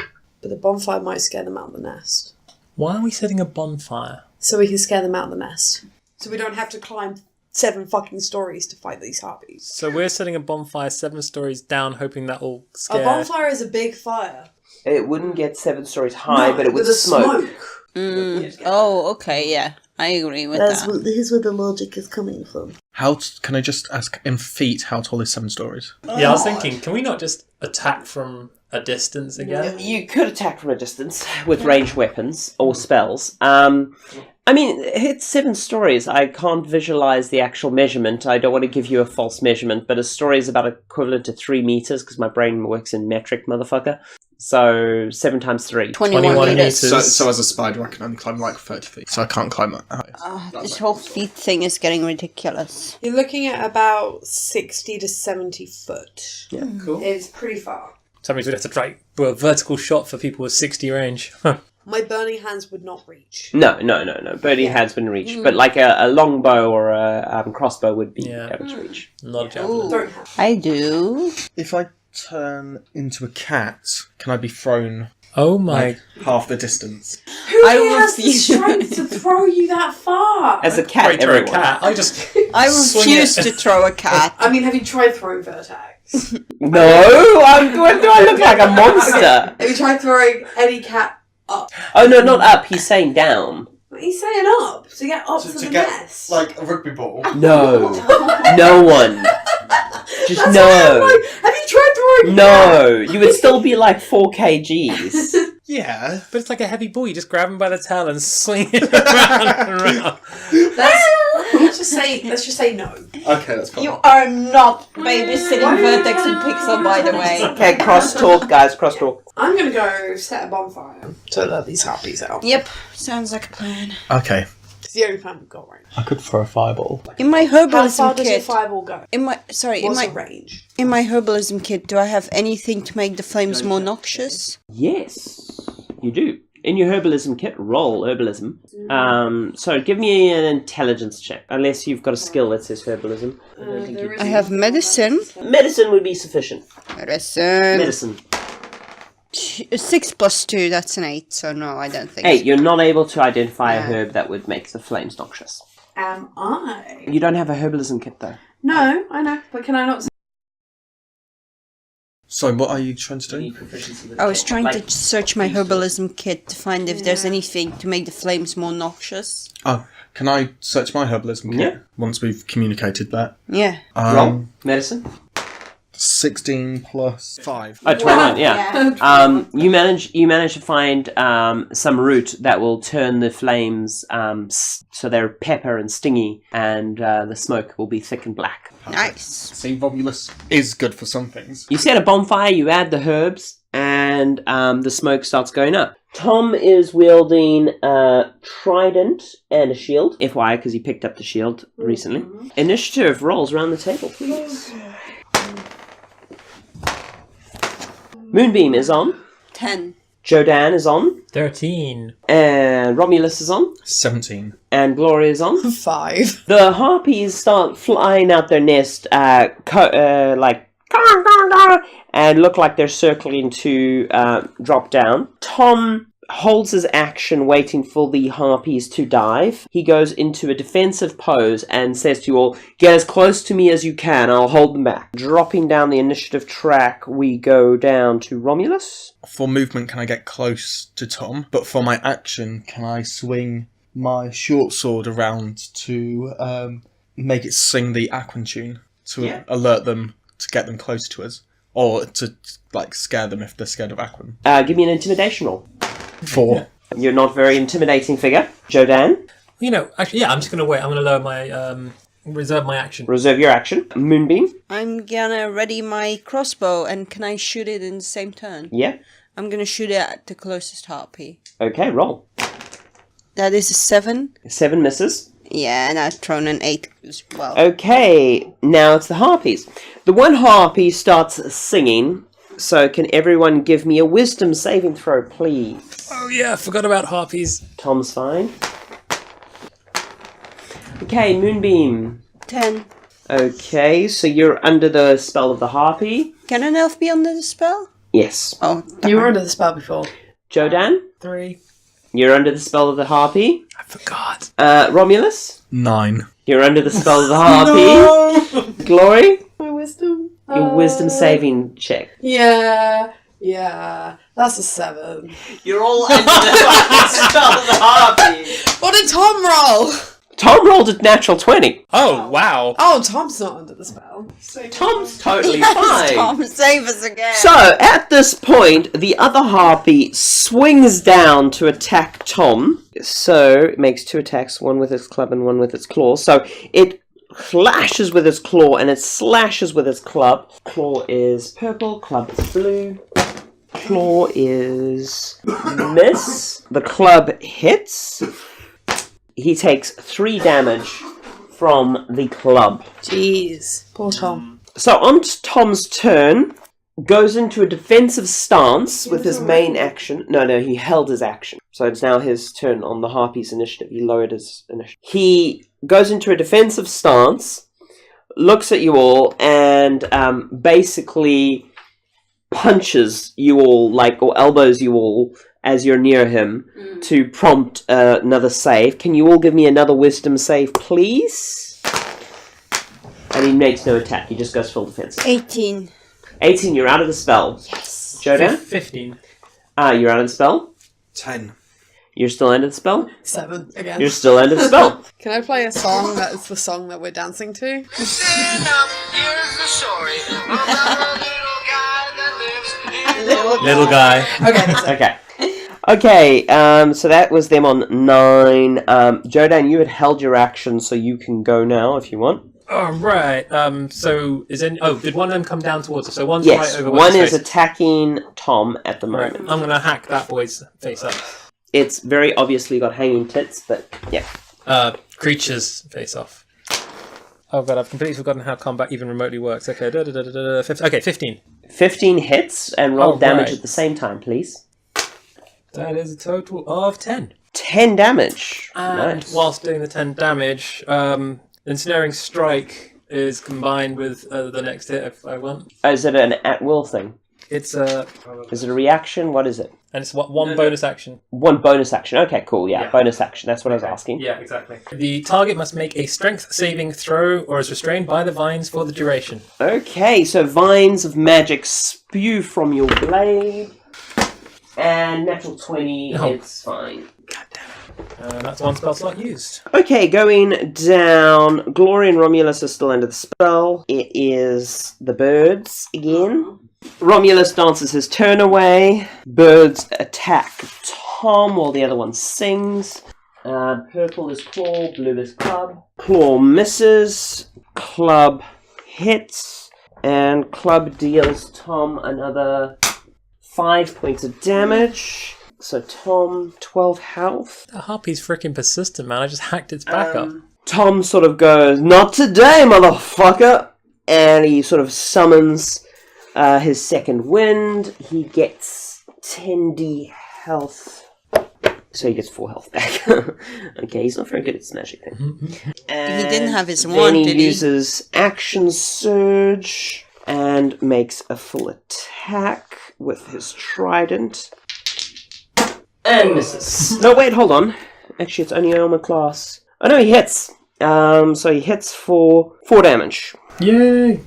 But the bonfire might scare them out of the nest. Why are we setting a bonfire? So we can scare them out of the nest. So we don't have to climb 7 fucking stories to fight these harpies. So we're setting a bonfire 7 stories down, hoping that will scare... A bonfire is a big fire. It wouldn't get 7 stories high, No, but it would with a smoke. Oh, okay, yeah. I agree with that. Here's where the logic is coming from. Can I just ask in feet how tall is 7 stories? Yeah, I was thinking, can we not just attack from a distance again? You could attack from a distance with ranged weapons or spells. I mean, it's 7 stories. I can't visualize the actual measurement. I don't want to give you a false measurement, but a story is about equivalent to 3 meters because my brain works in metric, motherfucker. So 7 times 3. 21 meters. So as a spider, I can only climb like 30 feet. So I can't climb that high. This whole feet thing is getting ridiculous. You're looking at about 60 to 70 foot. Yeah, cool. It's pretty far. So that means we'd have to try a vertical shot for people with 60 range. My burning hands would not reach. No. Birdie has been reached, but like a long bow or a crossbow would be able to reach. Not a javelin. Don't have. I do. If I turn into a cat, can I be thrown Oh my... half the distance? Who I has the refuse. strength to throw you that far? As a cat, Great throw a everyone. cat. I just... I swing refuse it. to throw a cat. I mean, have you tried throwing vertex? No, do I look like a monster? Have you tried throwing any cat up? Oh no, not up. He's saying down. He's saying up to get up to the nest. like a rugby ball. No, no one. Just That's no. why I'm like, have you tried throwing? No, you would still be like 4 kgs. Yeah. But it's like a heavy ball. You just grab him by the tail and swing it around and around. Let's just say no. Okay, that's fine. You are not babysitting Vertex and Pixel, by the way. Okay, cross talk, guys. Cross talk. I'm gonna go set a bonfire to let these harpies out. Yep, sounds like a plan. Okay. It's the only plan we've got right now. I could throw a fireball. In my How herbalism far does your kit, fireball go? What's the range? in my herbalism kit, do I have anything to make the flames more noxious? Yes, you do. In your herbalism kit, roll herbalism. So give me an intelligence check, unless you've got a skill that says herbalism. I don't think you I have medicine. Medicine would be sufficient. Medicine. Medicine. 6 plus 2, that's an 8, so no, I don't think 8. You're not able to identify a No. herb that would make the flames noxious. Am I? You don't have a herbalism kit, though. No, I know, but can I not? So what are you trying to do? I was trying to search my herbalism kit to find if there's anything to make the flames more noxious. Oh, can I search my herbalism kit Yeah. once we've communicated that? Yeah. Roll medicine. 16 plus 5. Oh, 21, yeah. You manage to find some root that will turn the flames so they're pepper and stingy, and the smoke will be thick and black. Nice. See, Romulus is good for some things. You set a bonfire, you add the herbs, and the smoke starts going up. Tom is wielding a trident and a shield. FYI, because he picked up the shield recently. Initiative rolls around the table, please. Moonbeam is on. 10. Jodan is on. 13. And Romulus is on. 17. And Gloria is on. 5. The harpies start flying out their nest, like, and look like they're circling to drop down. Tom holds his action waiting for the harpies to dive. He goes into a defensive pose and says to you all, get as close to me as you can, I'll hold them back. Dropping down the initiative track, we go down to Romulus. For movement, can I get close to Tom? But for my action, can I swing my short sword around to make it sing the Aquan tune to alert them, to get them close to us? Or to, like, scare them if they're scared of Aquan? Give me an intimidation roll. 4. You're not a very intimidating figure. Jodan, You know, actually, yeah, I'm just going to wait. I'm going to lower my, reserve my action. reserve your action. Moonbeam, I'm gonna ready my crossbow, and can I shoot it in the same turn? yeah. I'm gonna shoot it at the closest harpy. Okay, roll. That is a 7. 7 misses. Yeah, and I've thrown an 8 as well. Okay, now it's the harpies. The one harpy starts singing, so can everyone give me a wisdom saving throw, please? Oh, yeah, forgot about harpies. Tom's fine. Okay, Moonbeam. 10. Okay, so you're under the spell of the harpy. Can an elf be under the spell? Yes. Oh, You were under the spell before. Jodan, 3. you're under the spell of the harpy. I forgot. Romulus, 9. you're under the spell of the harpy. Glory, My wisdom. your wisdom saving check. Yeah. That's a 7. You're all under the spell of the harpy. What did Tom roll? Tom rolled a natural 20. Oh, wow. Oh, Tom's not under the spell. Tom's totally fine. Tom, save us again. So, at this point, the other harpy swings down to attack Tom. So, it makes 2 attacks, one with its club and one with its claw. So, it slashes with its claw and it slashes with its club. Claw is purple, club is blue. Claw is miss. The club hits. He takes 3 damage from the club. Jeez. Poor Tom. So on Tom's turn, goes into a defensive stance with his main action. No, he held his action. So it's now his turn on the Harpy's initiative. He lowered his initiative. He goes into a defensive stance, looks at you all, and basically punches you all, or elbows you all as you're near him to prompt another save. Can you all give me another wisdom save, please? And he makes no attack. He just goes full defense. 18. 18, you're out of the spell. Yes. Jodan? 15. You're out of the spell. 10. You're still under the spell. 7 again. You're still under the spell. Can I play a song that is the song that we're dancing to? Here's the story about a little guy that lives in Little guy. Okay. Okay, so that was them on 9. Jodan, you had held your action, so you can go now if you want. All right. So is any? Oh, did one of them come down towards us? So one's Yes, right over. one one's is attacking Tom at the Right. moment. I'm gonna hack that boy's face up. It's very obviously got hanging tits, but yeah. Creature's face off. Oh god, I've completely forgotten how combat even remotely works. Okay, okay, 15. 15 hits, and roll Oh, damage right. at the same time, please. That is a total of 10. 10 damage. And Nice. whilst doing the 10 damage, Ensnaring Strike is combined with the next hit if I want. Is it an at-will thing? It's Is it a reaction? What is it? and it's one bonus action. One bonus action. Okay, cool. Yeah, Yeah. bonus action. That's what I was asking. Yeah, exactly. The target must make a strength saving throw or is restrained by the vines for the duration. Okay, so vines of magic spew from your blade. And natural 20, Oh. it's fine. That's one spell slot used. Okay, going down. Glory and Romulus are still under the spell. It is the birds again. Romulus dances his turn away. Birds attack Tom while the other one sings. Purple is claw, blue is club. Claw misses. Club hits. And club deals Tom another 5 points of damage. So Tom, 12 health. That harpy's freaking persistent, man. I just hacked its back up. Tom sort of goes, "Not today, motherfucker!" And he sort of summons his second wind. He gets 10d health. So he gets 4 health back. Okay, he's not very good at this magic thing. He didn't have his Then wand, he did he? uses action surge and makes a full attack with his trident. And misses. No, wait, hold on. Actually, it's only armor class. Oh no, he hits. So he hits for 4 damage. Yay!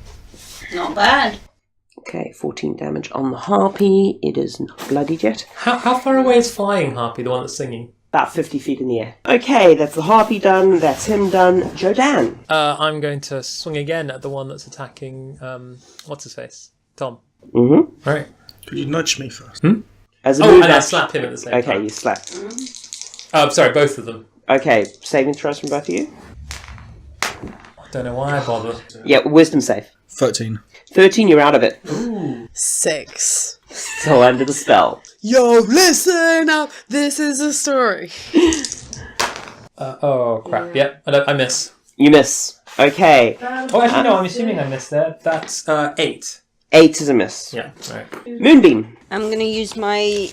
Not bad. Okay, 14 damage on the harpy. It is not bloodied yet. How far away is Flying Harpy, the one that's singing? About 50 feet in the air. Okay, that's the harpy done. That's him done. Jodan. I'm going to swing again at the one that's attacking, what's his face? Tom. Mm-hmm. Right. Could you nudge me first? As a Oh, move and I action- slap him at the same Okay, time. you slap. Oh, sorry, both of them. Okay, saving throws from both of you. I don't know why I bother. Yeah, wisdom save. 13. 13, you're out of it. 6. Still under the spell. Yo, listen up. This is a story. Oh, crap. Yep, I miss. You miss. Okay, Oh, actually, no, I'm assuming I missed there. That's 8. 8 is a miss. Yeah, right. Moonbeam. I'm gonna use my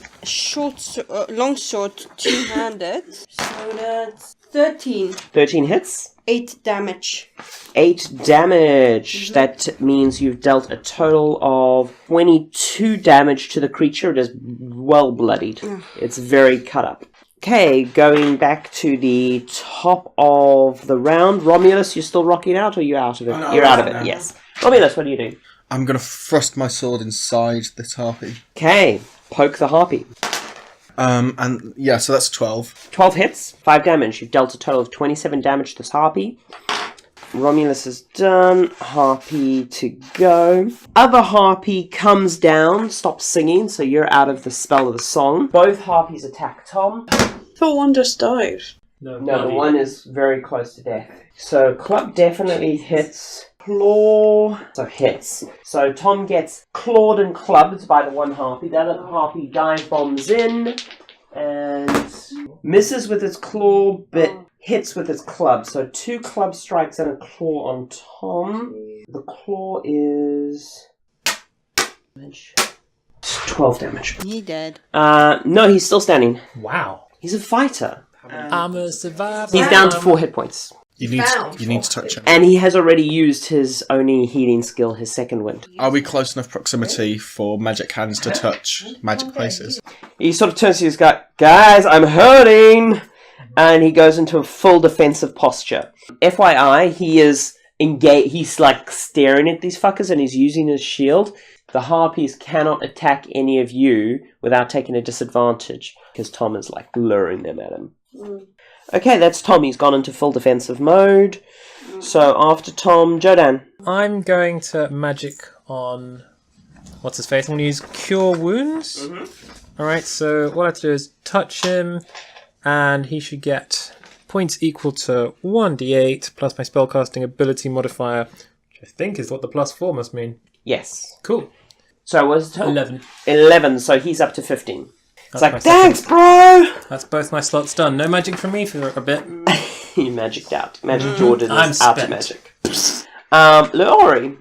long sword two-handed. So that's 13. 13 hits. 8 damage. 8 damage. That means you've dealt a total of 22 damage to the creature. It is well bloodied. It's very cut up. Okay, going back to the top of the round. Romulus, you're still rocking out, or are you out of it? no, You're out of I'm it, out. yes. Romulus, what do you do? I'm going to thrust my sword inside this harpy. Okay, poke the harpy. And yeah, so that's 12. 12 hits, 5 damage. You've dealt a total of 27 damage to this harpy. Romulus is done. Harpy to go. Other harpy comes down, stops singing, so you're out of the spell of the song. Both harpies attack Tom. I thought one just died. No, the one is very close to death. So club definitely hits. Claw. So hits. So Tom gets clawed and clubbed by the one harpy. The other harpy dive bombs in and misses with its claw, but hits with its club. So 2 club strikes and a claw on Tom. The claw is 12 damage. He dead. No, he's still standing. Wow. He's a fighter. I'm a survivor. He's down to 4 hit points. You need to touch it. And he has already used his only healing skill, his second wind. Are we close enough proximity for magic hands to touch magic places? He sort of turns to his guy, "Guys, I'm hurting!" And he goes into a full defensive posture. FYI, he is engaged. He's like staring at these fuckers and he's using his shield. The harpies cannot attack any of you without taking a disadvantage because Tom is like luring them at him. Okay, that's Tom. He's gone into full defensive mode. So after Tom, Jodan. I'm going to magic on... What's his face? I'm going to use Cure Wounds. Alright, so what I have to do is touch him, and he should get points equal to 1d8 plus my spellcasting ability modifier, which I think is what the +4 must mean. Yes. Cool. So was it 11. 11, so he's up to 15. It's That's my like, thanks, second. bro! That's both my slots done. No magic from me for a bit. You magicked out. Magic Jordan I'm is out of spent. magic. Lori,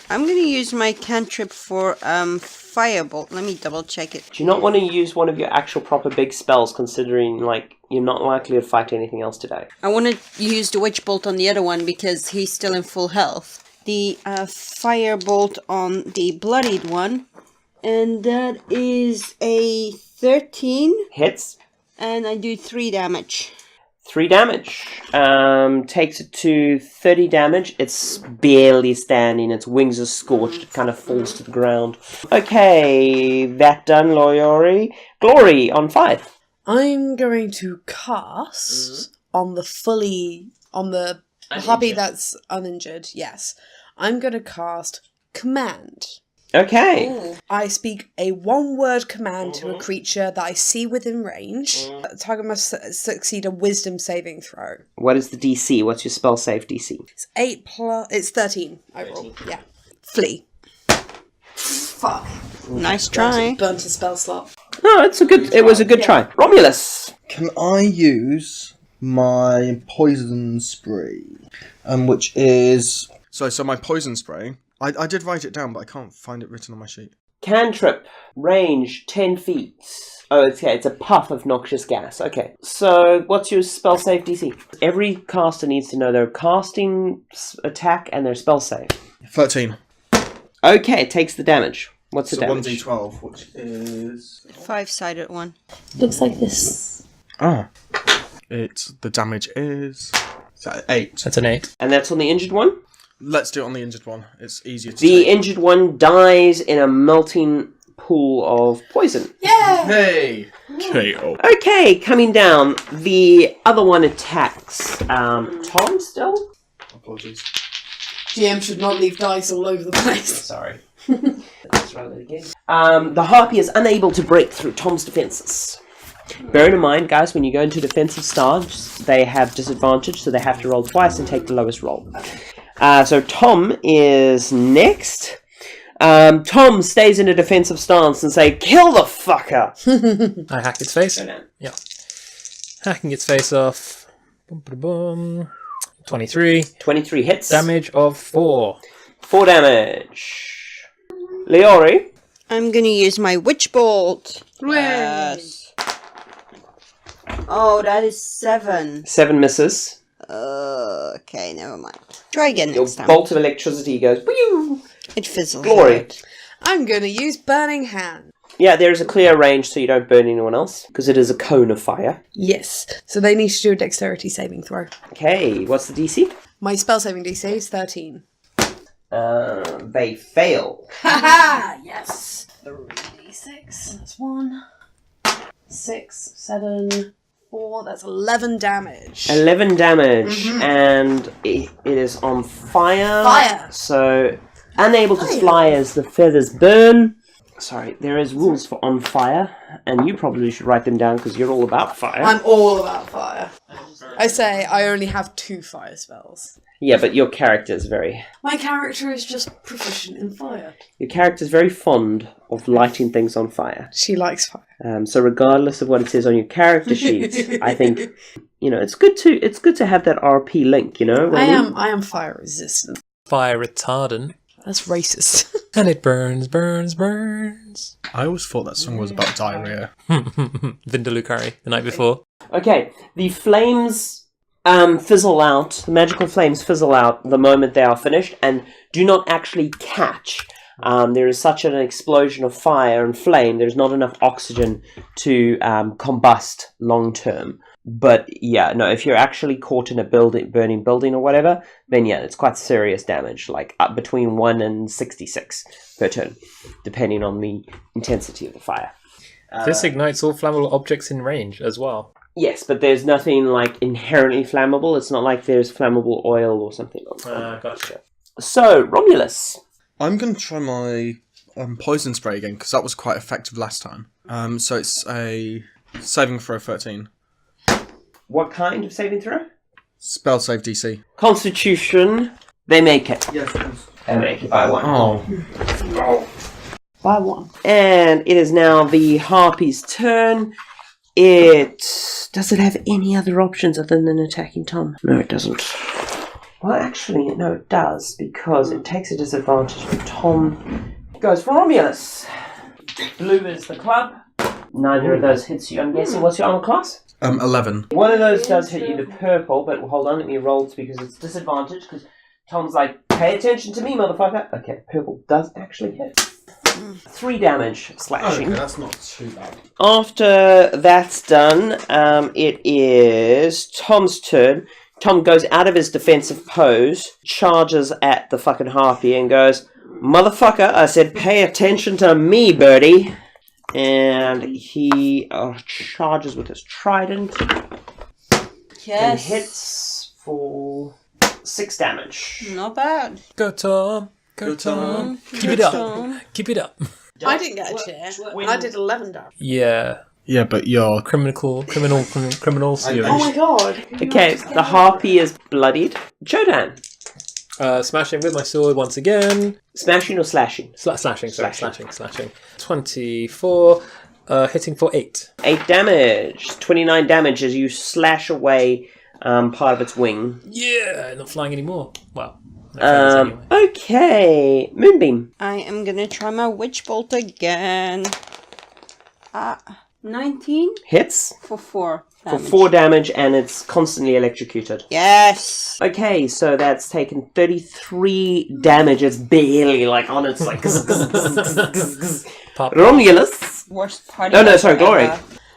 I'm gonna use my cantrip for firebolt. Let me double check it. do you not want to use one of your actual proper big spells, considering, like, you're not likely to fight anything else today? I want to use the witch bolt on the other one because he's still in full health. The firebolt on the bloodied one And that is a 13. Hits. And I do 3 damage. 3 damage. Takes it to 30 damage. It's barely standing. Its wings are scorched. It kind of falls to the ground. Okay, that done, Loyori. Glory on 5. I'm going to cast on the hobby that's uninjured. Yes, I'm going to cast Command. Okay. Ooh. I speak a 1-word command to a creature that I see within range. The target must succeed a Wisdom saving throw. What is the DC? What's your spell save DC? It's 8 plus. It's 13 overall. Yeah. Flee. Fuck. Nice try. Burnt a spell slot. Oh, it was a good try. Romulus. Can I use my poison spray? Which is... So my poison spray... I did write it down, but I can't find it written on my sheet. Cantrip. Range 10 feet. Oh, okay, it's a puff of noxious gas. Okay. So, what's your spell save DC? Every caster needs to know their casting attack and their spell save. 13. Okay, it takes the damage. What's the damage? 1d12, which is... 5-sided one. Looks like this. Ah. The damage is... 8. That's an 8. And that's on the injured one? Let's do it on the injured one. It's easier to The take. injured one dies in a melting pool of poison. Hey! KO. Okay, coming down. The other one attacks. Tom still? Apologies. GM should not leave dice all over the place. Sorry. Let's roll it again. The harpy is unable to break through Tom's defenses. Bear in mind, guys, when you go into defensive stance, they have disadvantage, so they have to roll twice and take the lowest roll. So Tom is next. Tom stays in a defensive stance and say, "Kill the fucker!" I hack its face. Go down. Yeah. Hacking its face off. Boom, boom, boom. 23. 23 hits. Damage of 4. 4 damage. Leori. I'm gonna use my Witch Bolt. Yes. Oh, that is 7. 7 misses. Okay, never mind. Try again Your next time. bolt of electricity goes, "Whew!" It fizzles. Glory. out. I'm going to use Burning Hand. Yeah, there's a clear range so you don't burn anyone else, because it is a cone of fire. Yes. So they need to do a dexterity saving throw. Okay, what's the DC? My spell saving DC is 13. They fail. Haha! Yes! 3d6. That's 1. 6, 7, 4. That's 11 damage. 11 damage, and it is on fire. Fire. So, unable to fly as the feathers burn. Sorry, there is rules for on fire, and you probably should write them down because you're all about fire. I'm all about fire. I say I only have 2 fire spells. Yeah, but your character is My character is just proficient in fire. Your character's very fond of lighting things on fire. She likes fire. So regardless of what it says on your character sheet, I think it's good to have that RP link. You know, I am fire resistant. Fire retardant. That's racist. And it burns, burns, burns. I always thought that song was about diarrhea. Vindaloo curry the night before. Okay, the flames fizzle out. The magical flames fizzle out the moment they are finished, and do not actually catch. There is such an explosion of fire and flame. There's not enough oxygen to combust long term. But yeah, no, if you're actually caught in a burning building or whatever, then yeah, it's quite serious damage, like up between 1 and 66 per turn, depending on the intensity of the fire. This ignites all flammable objects in range as well. Yes, but there's nothing like inherently flammable. It's not like there's flammable oil or something. Gotcha. So, Romulus. I'm going to try my poison spray again, because that was quite effective last time. So it's a saving throw 13. What kind of saving throw? Spell save DC. Constitution. They make it. Yes, please. They make it by 1. Oh. By 1. And it is now the Harpy's turn. Does it have any other options other than attacking Tom? No, it doesn't. Well, actually, no, it does, because it takes a disadvantage for Tom. It goes for Romulus. Blue is the club. Neither of those hits you, I'm guessing. What's your armor class? 11. One of those does hit you, the purple, but hold on, let me roll because it's disadvantage, because Tom's like, pay attention to me, motherfucker. Okay, purple does actually hit. 3 damage slashing. Okay, that's not too bad. After that's done, it is Tom's turn. Tom goes out of his defensive pose, charges at the fucking harpy and goes, "Motherfucker, I said pay attention to me, birdie." And he charges with his trident and hits for 6 damage. Not bad. Go Tom. Go Tom. Keep it up. Keep it up. I didn't get a cheer. I did 11 damage. Yeah. Yeah, but you're... Criminal series. Oh my god. Okay, the harpy is bloodied. Jodan. Smashing with my sword once again. Smashing or slashing? Slashing. 24. Hitting for 8. 8 damage. 29 damage as you slash away part of its wing. Yeah, not flying anymore. Well, no feathers anyway. Okay, Moonbeam. I am gonna try my witch bolt again. 19 Hits for 4 for damage. 4 damage and it's constantly electrocuted. Yes. Okay, so that's taken 33 damage. It's barely like on its like. Pop. Romulus. Worst party. No, sorry, Glory.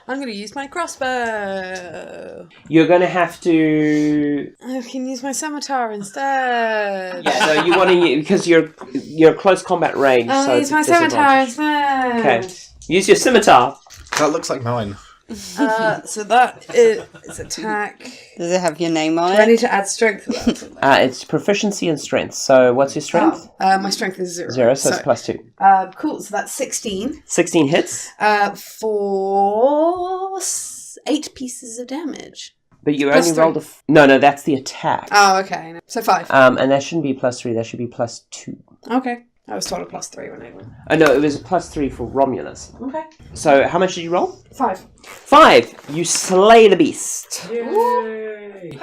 I'm going to use my crossbow. You're going to have to. I can use my scimitar instead. Yeah, no, you want to use because you're close combat range. I'll so use my it's a scimitar disadvantage. instead. Okay, use your scimitar. That looks like mine. So that is attack. Does it have your name on Do I it? need to add strength to that? It's proficiency and strength. So what's your strength? My strength is 0. 0, so it's +2. Cool, so that's 16. 16 hits. For 8 pieces of damage. But you Plus only 3. rolled a... No, that's the attack. Oh, okay. So 5. And that shouldn't be +3, that should be +2. Okay. I was told a +3 when I went. Oh, no, it was a +3 for Romulus. Okay. So how much did you roll? 5. 5. You slay the beast. Yay!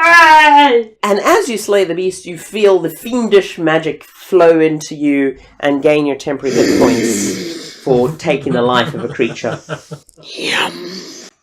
And as you slay the beast, you feel the fiendish magic flow into you and gain your temporary hit points for taking the life of a creature.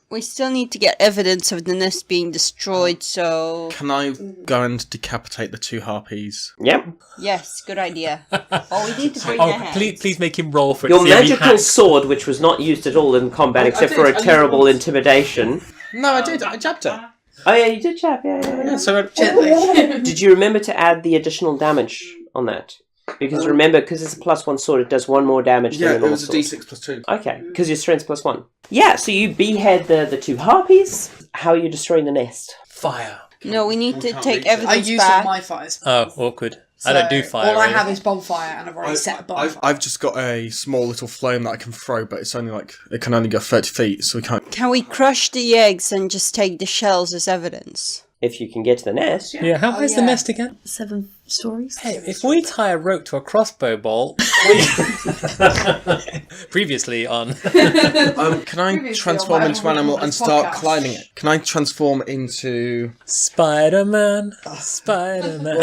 We still need to get evidence of the nest being destroyed, so... Can I go and decapitate the 2 harpies? Yep. Yes, good idea. Oh, we need to bring Oh, their hands. please make him roll for it. Your See how he magical hacks. sword, which was not used at all in combat except for a terrible intimidation. No, I did. I jabbed her. Oh yeah, you did chap, yeah. So Did you remember to add the additional damage on that? Because remember, because it's a +1 sword, it does 1 more damage than a yeah, it normal was a sword. D6 +2. Okay, because your strength's +1. Yeah, so you behead the 2 harpies. How are you destroying the nest? Fire. No, we need to take I evidence used all back. my fires. Oh, awkward. I don't do fire. All I really. have is bonfire, and I've already set a bonfire. I've just got a small little flame that I can throw, but it's only like it can only go 30 feet, so we can't. Can we crush the eggs and just take the shells as evidence? If you can get to the nest. Yeah, how high's the nest again? 7 stories. Hey, if we tie a rope to a crossbow bolt... Previously on... Can I Previously transform on into an animal and start podcast. climbing it? Can I transform into... Spider-Man. Spider-Man.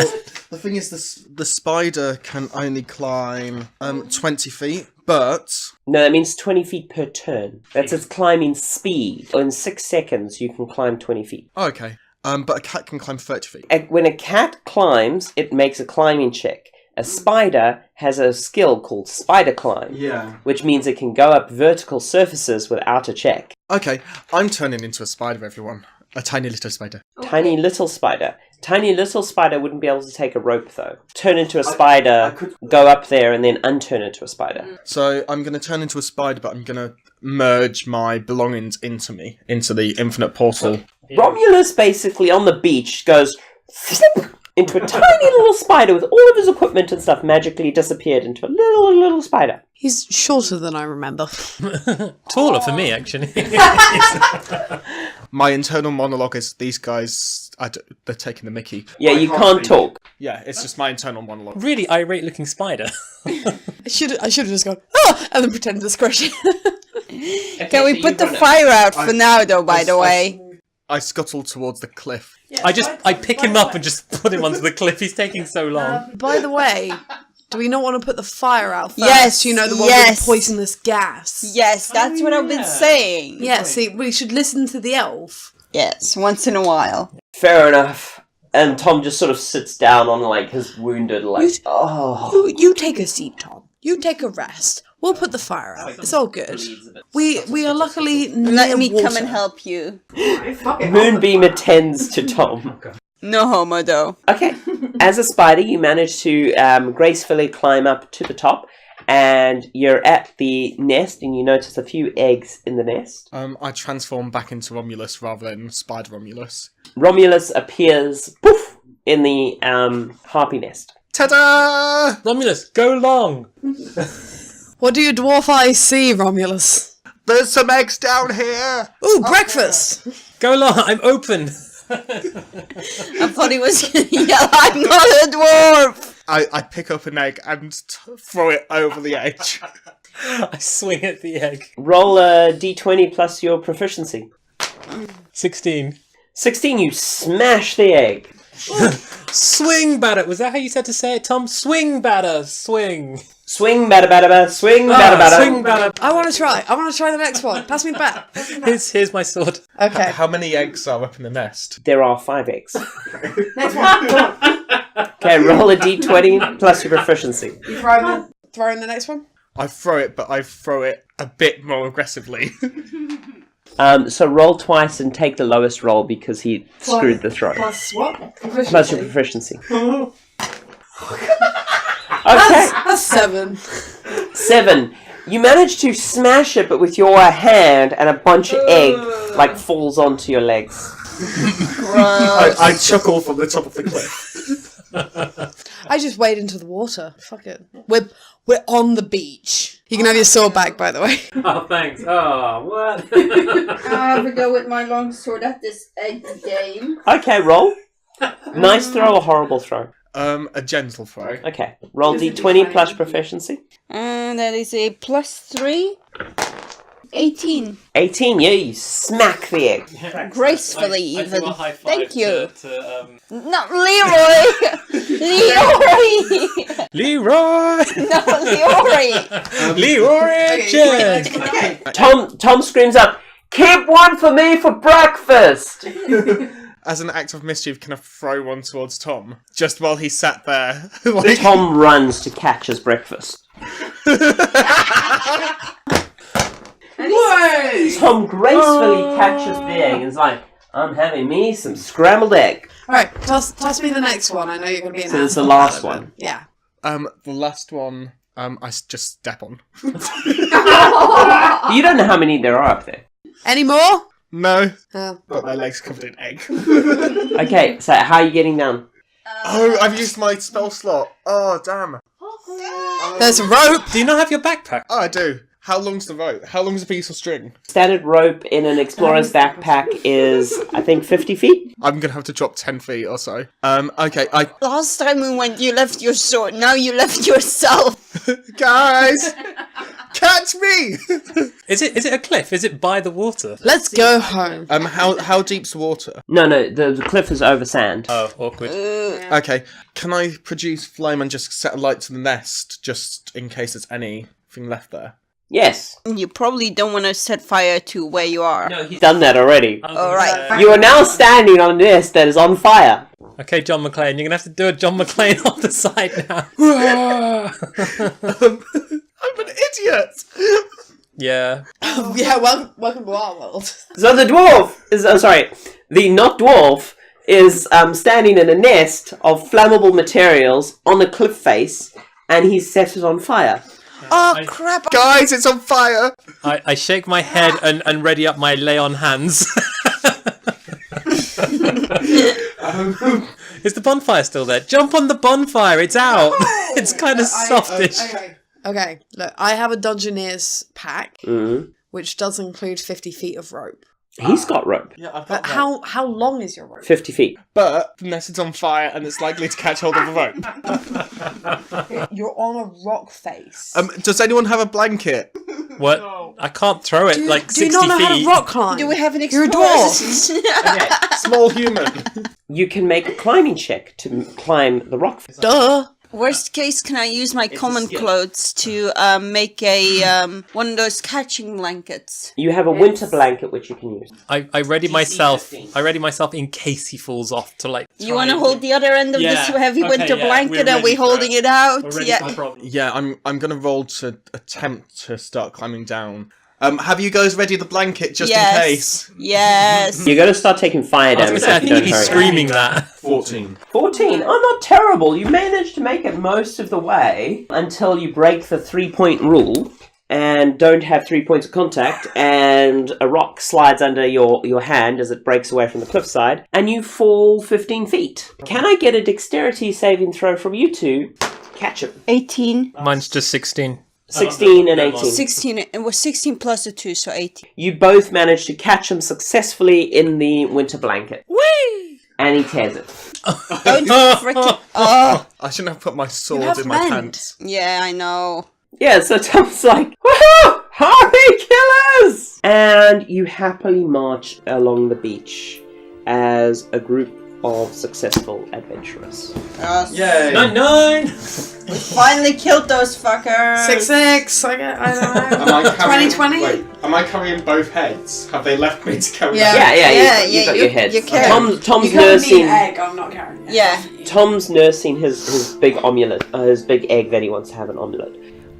The thing is, the spider can only climb 20 feet, but... No, that means 20 feet per turn. That's its climbing speed. In 6 seconds, you can climb 20 feet. Oh, okay. But a cat can climb 30 feet. When a cat climbs, it makes a climbing check. A spider has a skill called spider climb, Yeah. which means it can go up vertical surfaces without a check. Okay, I'm turning into a spider, everyone. A tiny little spider. Tiny little spider. Tiny little spider wouldn't be able to take a rope, though. Turn into a spider, go up there, and then unturn into a spider. So I'm going to turn into a spider, but I'm going to merge my belongings into me, into the infinite portal. Romulus, basically, on the beach, goes flip into a tiny little spider with all of his equipment and stuff magically disappeared into a little spider. He's shorter than I remember. Taller for me, actually. My internal monologue is, these guys, they're taking the mickey. Yeah, you can't talk. Yeah, it's just my internal monologue. Really irate-looking spider. I should have just gone, ah! And then pretended to squish it. Can we put the fire out for now, though, by the way? I scuttle towards the cliff. I pick him up and just put him onto the cliff. He's taking so long. By the way, do we not want to put the fire out first? Yes, You know, the one yes. with the poisonous gas. Yes, that's what I've been saying. Yeah, see, we should listen to the elf. Yes, once in a while. Fair enough. And Tom just sort of sits down on, like, his wounded, like, You take a seat, Tom. You take a rest. We'll put the fire out. It's all good. We are luckily near Let me water. come and help you. Moonbeam attends to Tom. No homo, though. Okay. As a spider, you manage to gracefully climb up to the top, and you're at the nest, and you notice a few eggs in the nest. I transform back into Romulus rather than Spider Romulus. Romulus appears, poof, in the harpy nest. Ta-da! Romulus, go long. What do your dwarf eyes see, Romulus? There's some eggs down here! Ooh, breakfast! Go long. I'm open. I thought he was gonna yell, I'm not a dwarf! I pick up an egg and throw it over the edge. I swing at the egg. Roll a d20 plus your proficiency. 16. 16, you smash the egg. Swing batter. Was that how you said to say it, Tom? Swing batter. Swing. Swing, batter, batter, batter, swing, batter, batter. Swing batter. I want to try the next one. Pass me back. Here's my sword. Okay. How many eggs are up in the nest? There are 5 eggs. Next one. Go on. Okay, roll a d20 plus your proficiency. You throw in the next one? I throw it, but I throw it a bit more aggressively. So roll twice and take the lowest roll because he screwed the throw. Plus what? Plus your proficiency. Okay. Okay, That's 7. 7. You manage to smash it, but with your hand, and a bunch of egg falls onto your legs. I chuckle from the top of the cliff. I just wade into the water. Fuck it. We're on the beach. You can have your sword back, by the way. Oh, thanks. Oh, what? I have to go with my long sword at this egg game. Okay, roll. Nice throw or horrible throw? A gentle throw. Okay, roll d20 plus proficiency. And that is a +3. 18. 18, yeah, you smack the egg. Gracefully, I even. do a high five Thank you. Not Leroy! Leroy! Leroy! No, Leroy! Leroy James! Tom screams up, "Keep one for me for breakfast!" As an act of mischief, can I throw one towards Tom? Just while he sat there. Tom runs to catch his breakfast. Tom gracefully catches the egg and is like, "I'm having me some scrambled egg." Alright, toss me the next one. I know you're going to be an So it's the asshole last about it. one. Yeah. The last one, just step on. You don't know how many there are up there. Any more? No. Oh. Got my legs covered in egg. Okay, so how are you getting down? Oh, I've used my spell slot. Oh, damn. There's a rope. Do you not have your backpack? Oh, I do. How long's the rope? How long's a piece of string? Standard rope in an explorer's backpack is, I think, 50 feet. I'm gonna have to drop 10 feet or so. Okay, Last time we went, you left your sword. Now you left yourself. Guys! Catch me! Is it a cliff? Is it by the water? Let's go home. How deep's the water? No, the cliff is over sand. Oh, awkward. Okay, can I produce flame and just set a light to the nest, just in case there's anything left there? Yes. You probably don't want to set fire to where you are. No, he's done that already. Alright. You are now standing on a nest that is on fire. Okay, John McClane, you're gonna have to do a John McClane on the side now. I'm an idiot! Yeah. Yeah, welcome to our world. So the dwarf is, the not dwarf is standing in a nest of flammable materials on a cliff face, and he's set it on fire. Oh, crap. Guys, it's on fire! I shake my head and ready up my lay on hands. Is the bonfire still there? Jump on the bonfire, it's out. It's kind of softish. Okay, look, I have a Dungeoneer's pack, Mm-hmm. which does include 50 feet of rope. He's got rope. Yeah, I've But how long is your rope? 50 feet. But unless it's on fire and it's likely to catch hold of the rope. You're on a rock face. Does anyone have a blanket? What? I can't throw it like Do 60 you not know how feet. to rock climb? Do we have an You're a explorer? dwarf. Small human. You can make a climbing check to climb the rock. Duh. Worst case, can I use my a common skill. clothes to make a one of those catching blankets? You have a winter blanket which you can use. I ready DC myself. 15. I ready myself in case he falls off to like. You want to hold the other end of this Yeah, heavy okay, winter yeah, blanket we're and we ready for holding it out? We're ready Yeah. for the problem. Yeah, I'm gonna roll to attempt to start climbing down. Have you guys ready the blanket just in case? Yes. You're going to start taking fire I was damage. gonna say, I if you think don't he's hurry. screaming that. 14. 14. Oh, not terrible. You managed to make it most of the way until you break the 3-point rule and don't have 3 points of contact, and a rock slides under your hand as it breaks away from the cliffside, and you fall 15 feet. Can I get a dexterity saving throw from you two? Catch him. 18. Mine's just 16. 16 and 18. 16. It was 16 plus a 2, so 18. You both manage to catch him successfully in the winter blanket. Whee! And he tears it. Don't frickin'. Oh, I shouldn't have put my sword have in my meant. pants. yeah, I know. Yeah, so Tom's like, woohoo! Hurry, killers! And you happily march along the beach as a group of successful adventurers. Yay! 9. We finally killed those fuckers. 6. I don't Am know. I carrying, 2020? Wait, am I carrying both heads? Have they left me to carry Yeah. that? Yeah, you Yeah, got you- your head. you carry- Tom's You can't need nursing. an egg, I'm not carrying it. Yeah. Tom's nursing his big amulet, his big egg that he wants to have an omelette.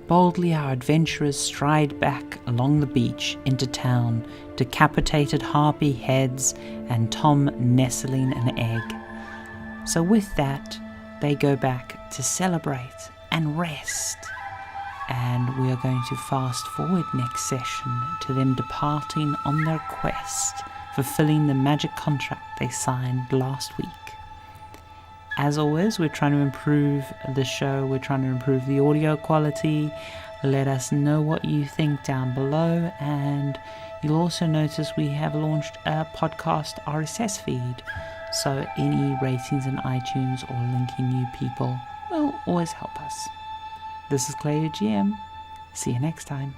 Boldly our adventurers stride back along the beach into town, decapitated harpy heads and Tom nestling an egg. So with that, they go back to celebrate and rest. And we are going to fast forward next session to them departing on their quest, fulfilling the magic contract they signed last week. As always, we're trying to improve the show, we're trying to improve the audio quality. Let us know what you think down below, and you'll also notice we have launched a podcast RSS feed, so any ratings in iTunes or linking new people will always help us. This is Clay, your GM. See you next time.